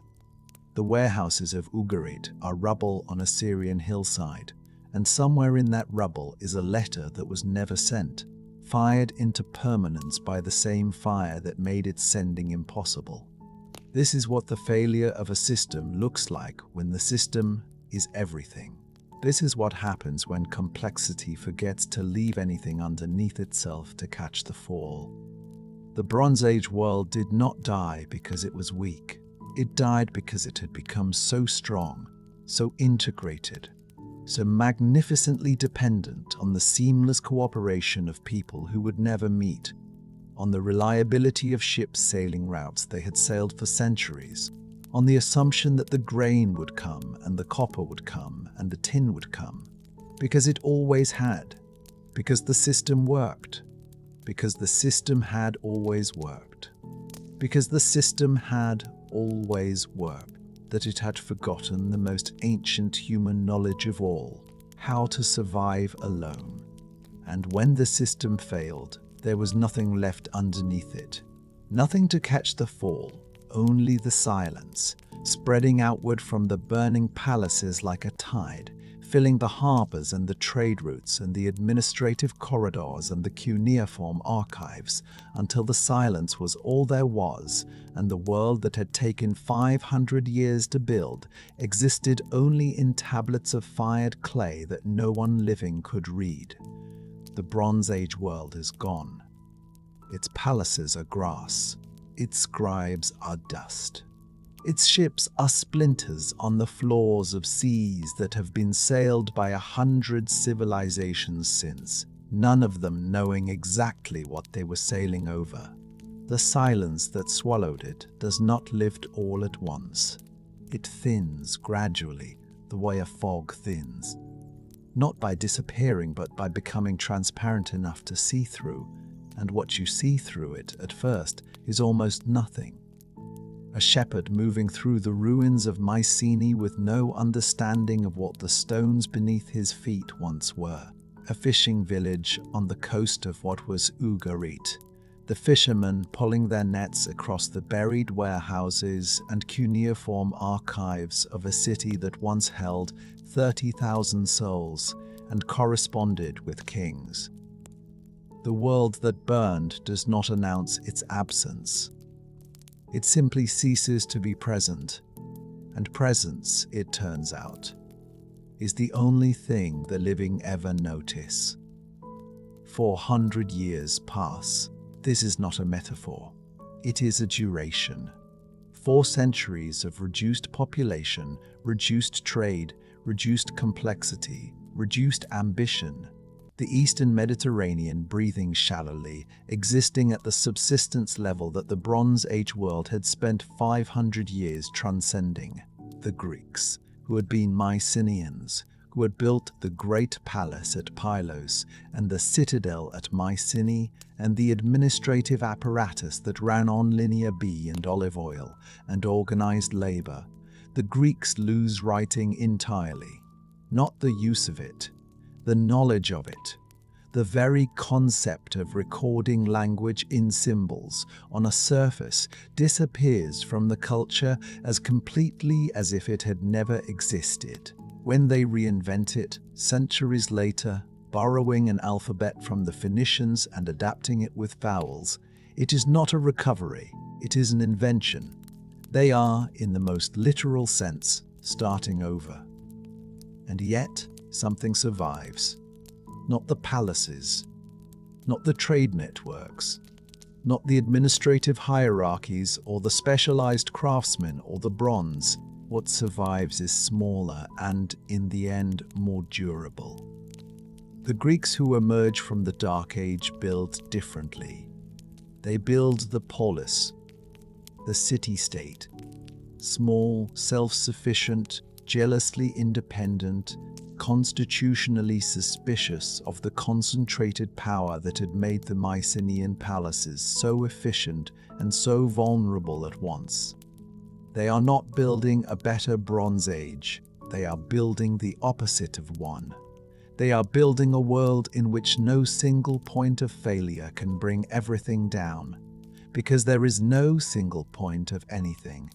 The warehouses of Ugarit are rubble on a Syrian hillside, and somewhere in that rubble is a letter that was never sent, fired into permanence by the same fire that made its sending impossible. This is what the failure of a system looks like when the system is everything. This is what happens when complexity forgets to leave anything underneath itself to catch the fall. The Bronze Age world did not die because it was weak. It died because it had become so strong, so integrated, so magnificently dependent on the seamless cooperation of people who would never meet, on the reliability of ships sailing routes they had sailed for centuries, on the assumption that the grain would come and the copper would come and the tin would come, because it always had, because the system worked, because the system had always worked, because the system had always worked, that it had forgotten the most ancient human knowledge of all, how to survive alone. And when the system failed, there was nothing left underneath it, nothing to catch the fall, only the silence, spreading outward from the burning palaces like a tide, filling the harbors and the trade routes and the administrative corridors and the cuneiform archives, until the silence was all there was, and the world that had taken 500 years to build existed only in tablets of fired clay that no one living could read. The Bronze Age world is gone. Its palaces are grass. Its scribes are dust. Its ships are splinters on the floors of seas that have been sailed by 100 civilizations since, none of them knowing exactly what they were sailing over. The silence that swallowed it does not lift all at once. It thins gradually, the way a fog thins. Not by disappearing, but by becoming transparent enough to see through, and what you see through it at first is almost nothing. A shepherd moving through the ruins of Mycenae with no understanding of what the stones beneath his feet once were. A fishing village on the coast of what was Ugarit. The fishermen pulling their nets across the buried warehouses and cuneiform archives of a city that once held 30,000 souls and corresponded with kings. The world that burned does not announce its absence. It simply ceases to be present, and presence, it turns out, is the only thing the living ever notice. 400 years pass. This is not a metaphor. It is a duration. 4 centuries of reduced population, reduced trade, reduced complexity, reduced ambition. The Eastern Mediterranean breathing shallowly, existing at the subsistence level that the Bronze Age world had spent 500 years transcending. The Greeks, who had been Mycenaeans, who had built the great palace at Pylos and the citadel at Mycenae and the administrative apparatus that ran on linear B and olive oil and organized labor. The Greeks lose writing entirely, not the use of it, the knowledge of it. The very concept of recording language in symbols on a surface disappears from the culture as completely as if it had never existed. When they reinvent it, centuries later, borrowing an alphabet from the Phoenicians and adapting it with vowels, it is not a recovery, it is an invention. They are, in the most literal sense, starting over. And yet, something survives. Not the palaces, not the trade networks, not the administrative hierarchies or the specialized craftsmen or the bronze. What survives is smaller and, in the end, more durable. The Greeks who emerge from the Dark Age build differently. They build the polis, the city-state, small, self-sufficient, jealously independent, constitutionally suspicious of the concentrated power that had made the Mycenaean palaces so efficient and so vulnerable at once. They are not building a better Bronze Age, they are building the opposite of one. They are building a world in which no single point of failure can bring everything down, because there is no single point of anything.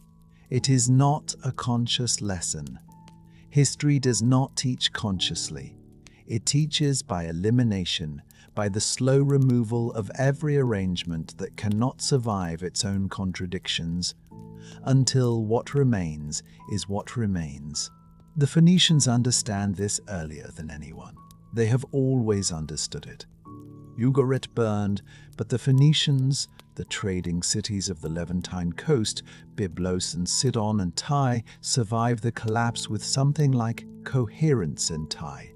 It is not a conscious lesson. History does not teach consciously. It teaches by elimination, by the slow removal of every arrangement that cannot survive its own contradictions, until what remains is what remains. The Phoenicians understand this earlier than anyone. They have always understood it. Ugarit burned, but the Phoenicians, the trading cities of the Levantine coast, Byblos and Sidon and Tyre, survived the collapse with something like coherence in Tyre.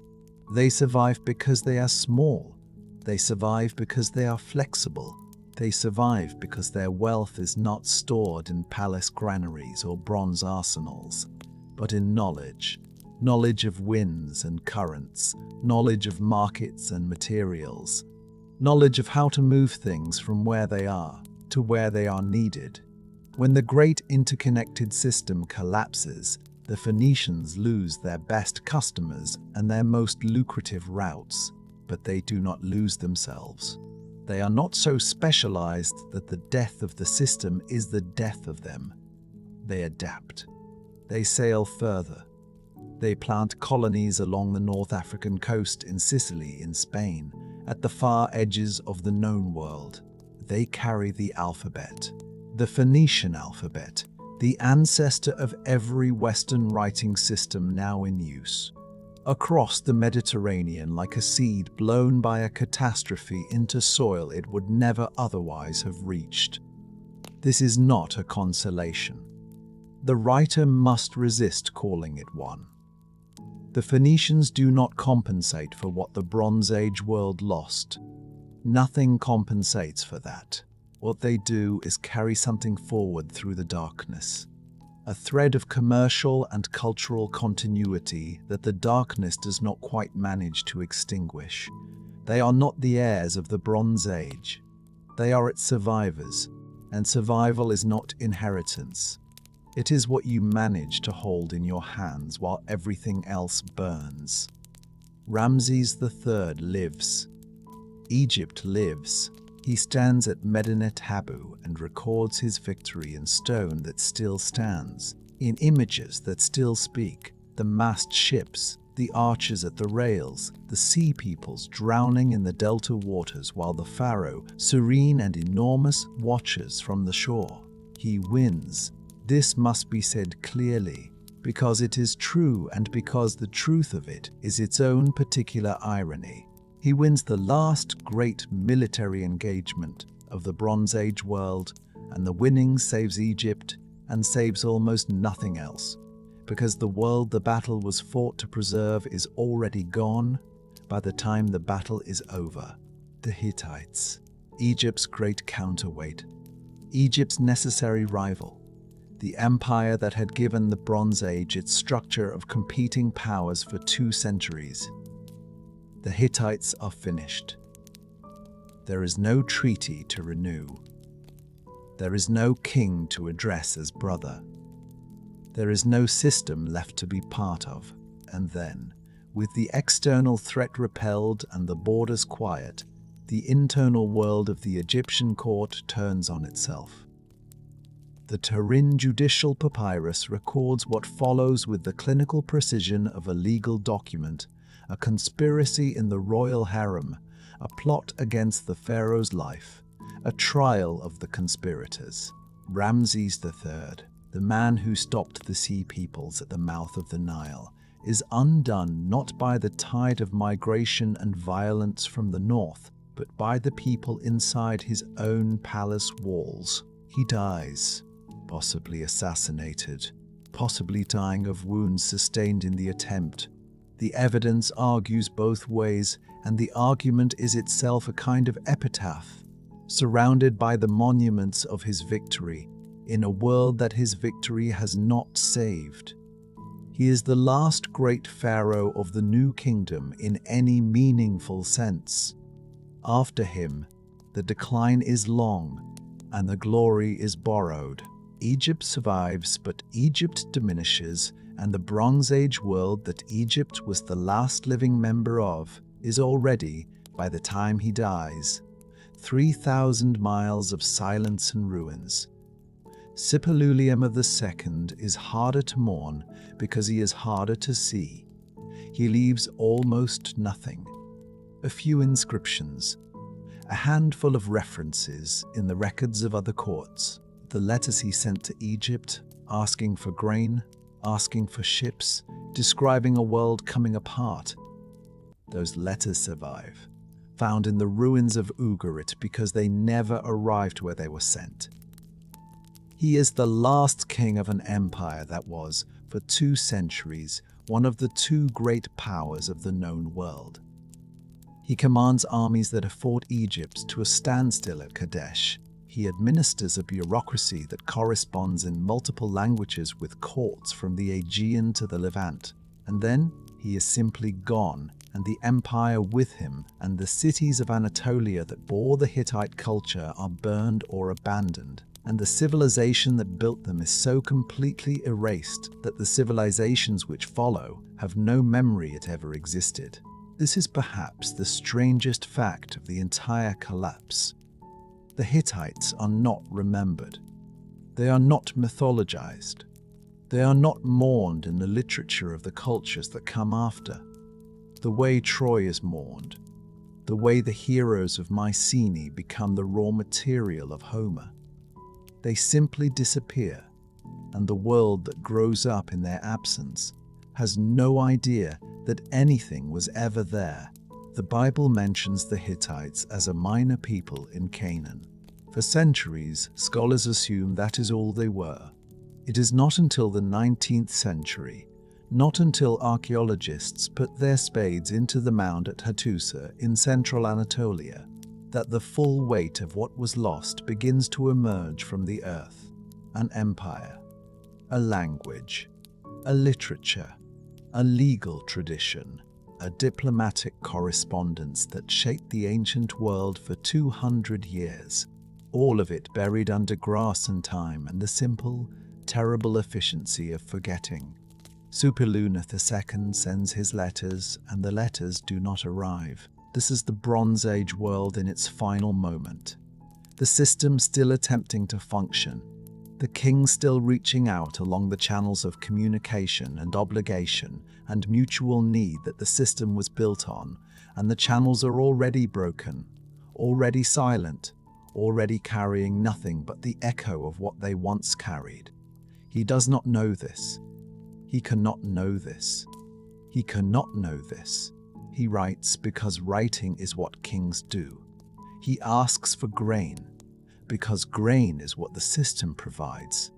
They survive because they are small. They survive because they are flexible. They survive because their wealth is not stored in palace granaries or bronze arsenals, but in knowledge. Knowledge of winds and currents, knowledge of markets and materials, knowledge of how to move things from where they are to where they are needed. When the great interconnected system collapses, the Phoenicians lose their best customers and their most lucrative routes, but they do not lose themselves. They are not so specialized that the death of the system is the death of them. They adapt. They sail further. They plant colonies along the North African coast, in Sicily, in Spain, at the far edges of the known world. They carry the alphabet, the Phoenician alphabet, the ancestor of every Western writing system now in use. Across the Mediterranean, like a seed blown by a catastrophe into soil it would never otherwise have reached. This is not a consolation. The writer must resist calling it one. The Phoenicians do not compensate for what the Bronze Age world lost. Nothing compensates for that. What they do is carry something forward through the darkness. A thread of commercial and cultural continuity that the darkness does not quite manage to extinguish. They are not the heirs of the Bronze Age. They are its survivors, and survival is not inheritance. It is what you manage to hold in your hands while everything else burns. Ramses III lives. Egypt lives. He stands at Medinet Habu and records his victory in stone that still stands, in images that still speak, the massed ships, the archers at the rails, the sea peoples drowning in the delta waters while the pharaoh, serene and enormous, watches from the shore. He wins. This must be said clearly, because it is true and because the truth of it is its own particular irony. He wins the last great military engagement of the Bronze Age world, and the winning saves Egypt and saves almost nothing else, because the world the battle was fought to preserve is already gone by the time the battle is over. The Hittites, Egypt's great counterweight, Egypt's necessary rival, the empire that had given the Bronze Age its structure of competing powers for 2 centuries. The Hittites are finished. There is no treaty to renew. There is no king to address as brother. There is no system left to be part of. And then, with the external threat repelled and the borders quiet, the internal world of the Egyptian court turns on itself. The Turin judicial papyrus records what follows with the clinical precision of a legal document: a conspiracy in the royal harem, a plot against the pharaoh's life, a trial of the conspirators. Ramses III, the man who stopped the sea peoples at the mouth of the Nile, is undone not by the tide of migration and violence from the north, but by the people inside his own palace walls. He dies, possibly assassinated, possibly dying of wounds sustained in the attempt. The evidence argues both ways, and the argument is itself a kind of epitaph, surrounded by the monuments of his victory, in a world that his victory has not saved. He is the last great pharaoh of the new kingdom in any meaningful sense. After him, the decline is long, and the glory is borrowed. Egypt survives, but Egypt diminishes, and the Bronze Age world that Egypt was the last living member of is already, by the time he dies, 3,000 miles of silence and ruins. Sippalulium II is harder to mourn because he is harder to see. He leaves almost nothing. A few inscriptions, a handful of references in the records of other courts, the letters he sent to Egypt, asking for grain, asking for ships, describing a world coming apart. Those letters survive, found in the ruins of Ugarit because they never arrived where they were sent. He is the last king of an empire that was, for 2 centuries, one of the 2 great powers of the known world. He commands armies that have fought Egypt to a standstill at Kadesh. He administers a bureaucracy that corresponds in multiple languages with courts from the Aegean to the Levant. And then he is simply gone, and the empire with him, and the cities of Anatolia that bore the Hittite culture are burned or abandoned. And the civilization that built them is so completely erased that the civilizations which follow have no memory it ever existed. This is perhaps the strangest fact of the entire collapse. The Hittites are not remembered. They are not mythologized. They are not mourned in the literature of the cultures that come after. The way Troy is mourned, the way the heroes of Mycenae become the raw material of Homer. They simply disappear, and the world that grows up in their absence has no idea that anything was ever there. The Bible mentions the Hittites as a minor people in Canaan. For centuries, scholars assume that is all they were. It is not until the 19th century, not until archaeologists put their spades into the mound at Hattusa in central Anatolia, that the full weight of what was lost begins to emerge from the earth. An empire, a language, a literature, a legal tradition, a diplomatic correspondence that shaped the ancient world for 200 years, all of it buried under grass and time and the simple, terrible efficiency of forgetting. Suppilulium II sends his letters, and the letters do not arrive. This is the Bronze Age world in its final moment. The system still attempting to function. The king still reaching out along the channels of communication and obligation and mutual need that the system was built on, and the channels are already broken, already silent, already carrying nothing but the echo of what they once carried. He does not know this. He cannot know this. He cannot know this. He writes because writing is what kings do. He asks for grain because grain is what the system provides.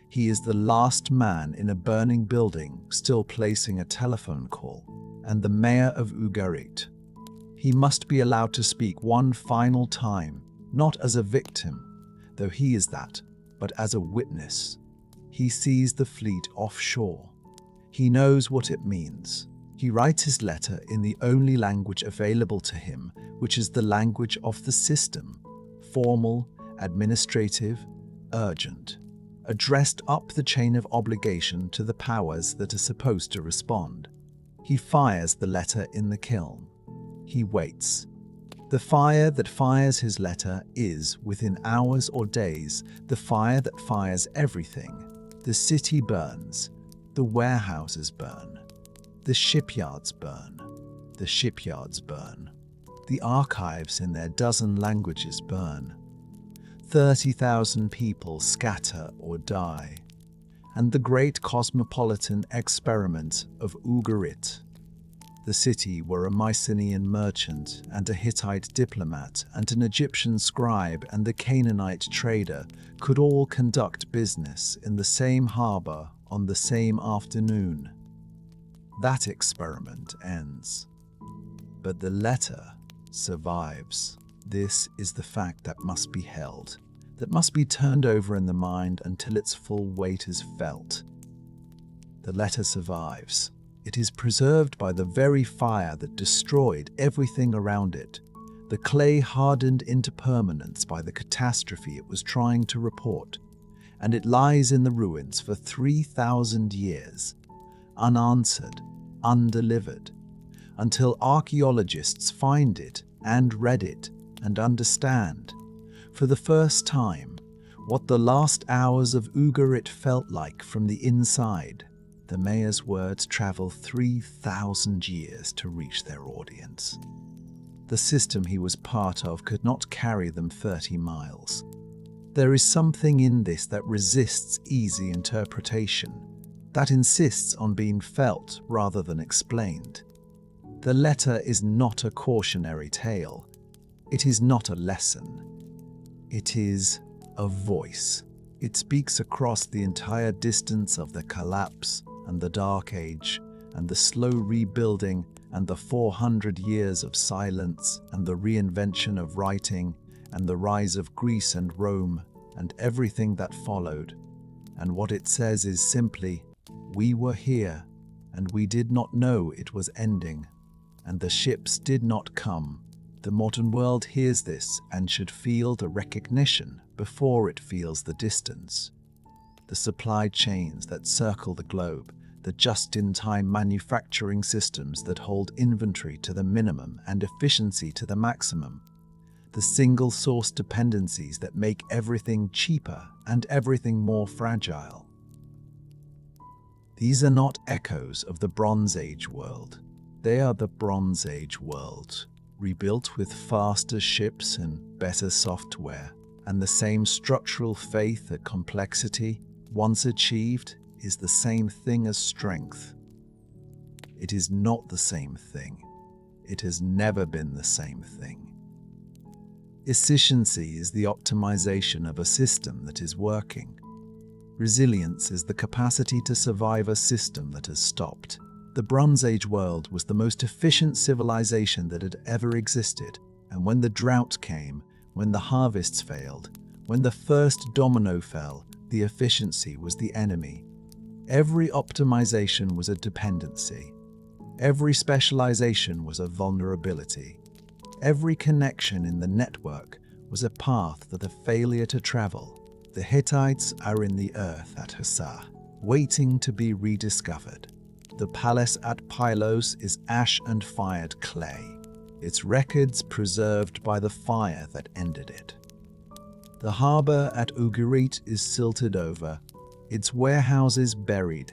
He is the last man in a burning building still placing a telephone call, and the mayor of Ugarit. He must be allowed to speak one final time, not as a victim, though he is that, but as a witness. He sees the fleet offshore. He knows what it means. He writes his letter in the only language available to him, which is the language of the system, formal, administrative, urgent, addressed up the chain of obligation to the powers that are supposed to respond. He fires the letter in the kiln. He waits. The fire that fires his letter is, within hours or days, the fire that fires everything. The city burns. The warehouses burn. The shipyards burn. The shipyards burn. The archives in their dozen languages burn. 30,000 people scatter or die. And the great cosmopolitan experiment of Ugarit, the city where a Mycenaean merchant and a Hittite diplomat and an Egyptian scribe and a Canaanite trader could all conduct business in the same harbor on the same afternoon. That experiment ends. But the letter survives. This is the fact that must be held, that must be turned over in the mind until its full weight is felt. The letter survives. It is preserved by the very fire that destroyed everything around it. The clay hardened into permanence by the catastrophe it was trying to report, and it lies in the ruins for 3,000 years, unanswered, undelivered, until archaeologists find it and read it and understand, for the first time, what the last hours of Ugarit felt like from the inside. The mayor's words travel 3,000 years to reach their audience. The system he was part of could not carry them 30 miles. There is something in this that resists easy interpretation, that insists on being felt rather than explained. The letter is not a cautionary tale. It is not a lesson. It is a voice. It speaks across the entire distance of the collapse and the Dark Age, and the slow rebuilding, and the 400 years of silence, and the reinvention of writing, and the rise of Greece and Rome, and everything that followed. And what it says is simply, we were here, and we did not know it was ending, and the ships did not come. The modern world hears this and should feel the recognition before it feels the distance. The supply chains that circle the globe, the just-in-time manufacturing systems that hold inventory to the minimum and efficiency to the maximum, the single-source dependencies that make everything cheaper and everything more fragile. These are not echoes of the Bronze Age world. They are the Bronze Age world, rebuilt with faster ships and better software, and the same structural faith that complexity, once achieved, is the same thing as strength. It is not the same thing. It has never been the same thing. Efficiency is the optimization of a system that is working. Resilience is the capacity to survive a system that has stopped. The Bronze Age world was the most efficient civilization that had ever existed, and when the drought came, when the harvests failed, when the first domino fell, the efficiency was the enemy. Every optimization was a dependency. Every specialization was a vulnerability. Every connection in the network was a path for the failure to travel. The Hittites are in the earth at Hattusa, waiting to be rediscovered. The palace at Pylos is ash and fired clay, its records preserved by the fire that ended it. The harbor at Ugarit is silted over, its warehouses buried,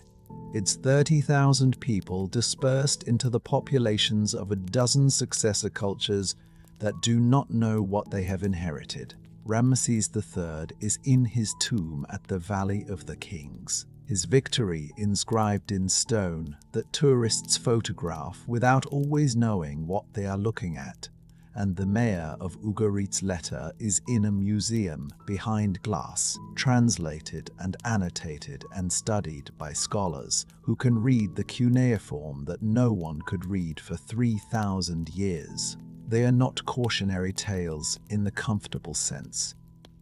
its 30,000 people dispersed into the populations of a dozen successor cultures that do not know what they have inherited. Ramesses III is in his tomb at the Valley of the Kings, his victory inscribed in stone that tourists photograph without always knowing what they are looking at. And the mayor of Ugarit's letter is in a museum behind glass, translated and annotated and studied by scholars who can read the cuneiform that no one could read for 3,000 years. They are not cautionary tales in the comfortable sense,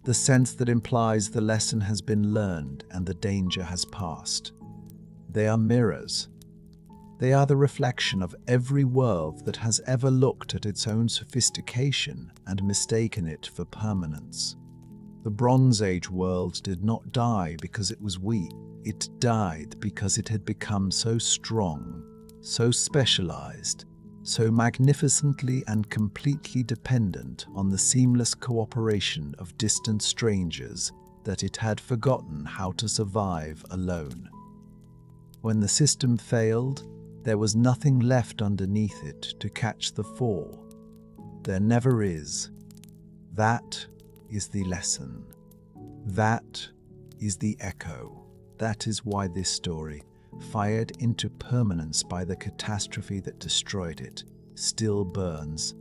the sense that implies the lesson has been learned and the danger has passed. They are mirrors. They are the reflection of every world that has ever looked at its own sophistication and mistaken it for permanence. The Bronze Age world did not die because it was weak. It died because it had become so strong, so specialized, so magnificently and completely dependent on the seamless cooperation of distant strangers that it had forgotten how to survive alone. When the system failed, there was nothing left underneath it to catch the fall. There never is. That is the lesson. That is the echo. That is why this story, fired into permanence by the catastrophe that destroyed it, still burns,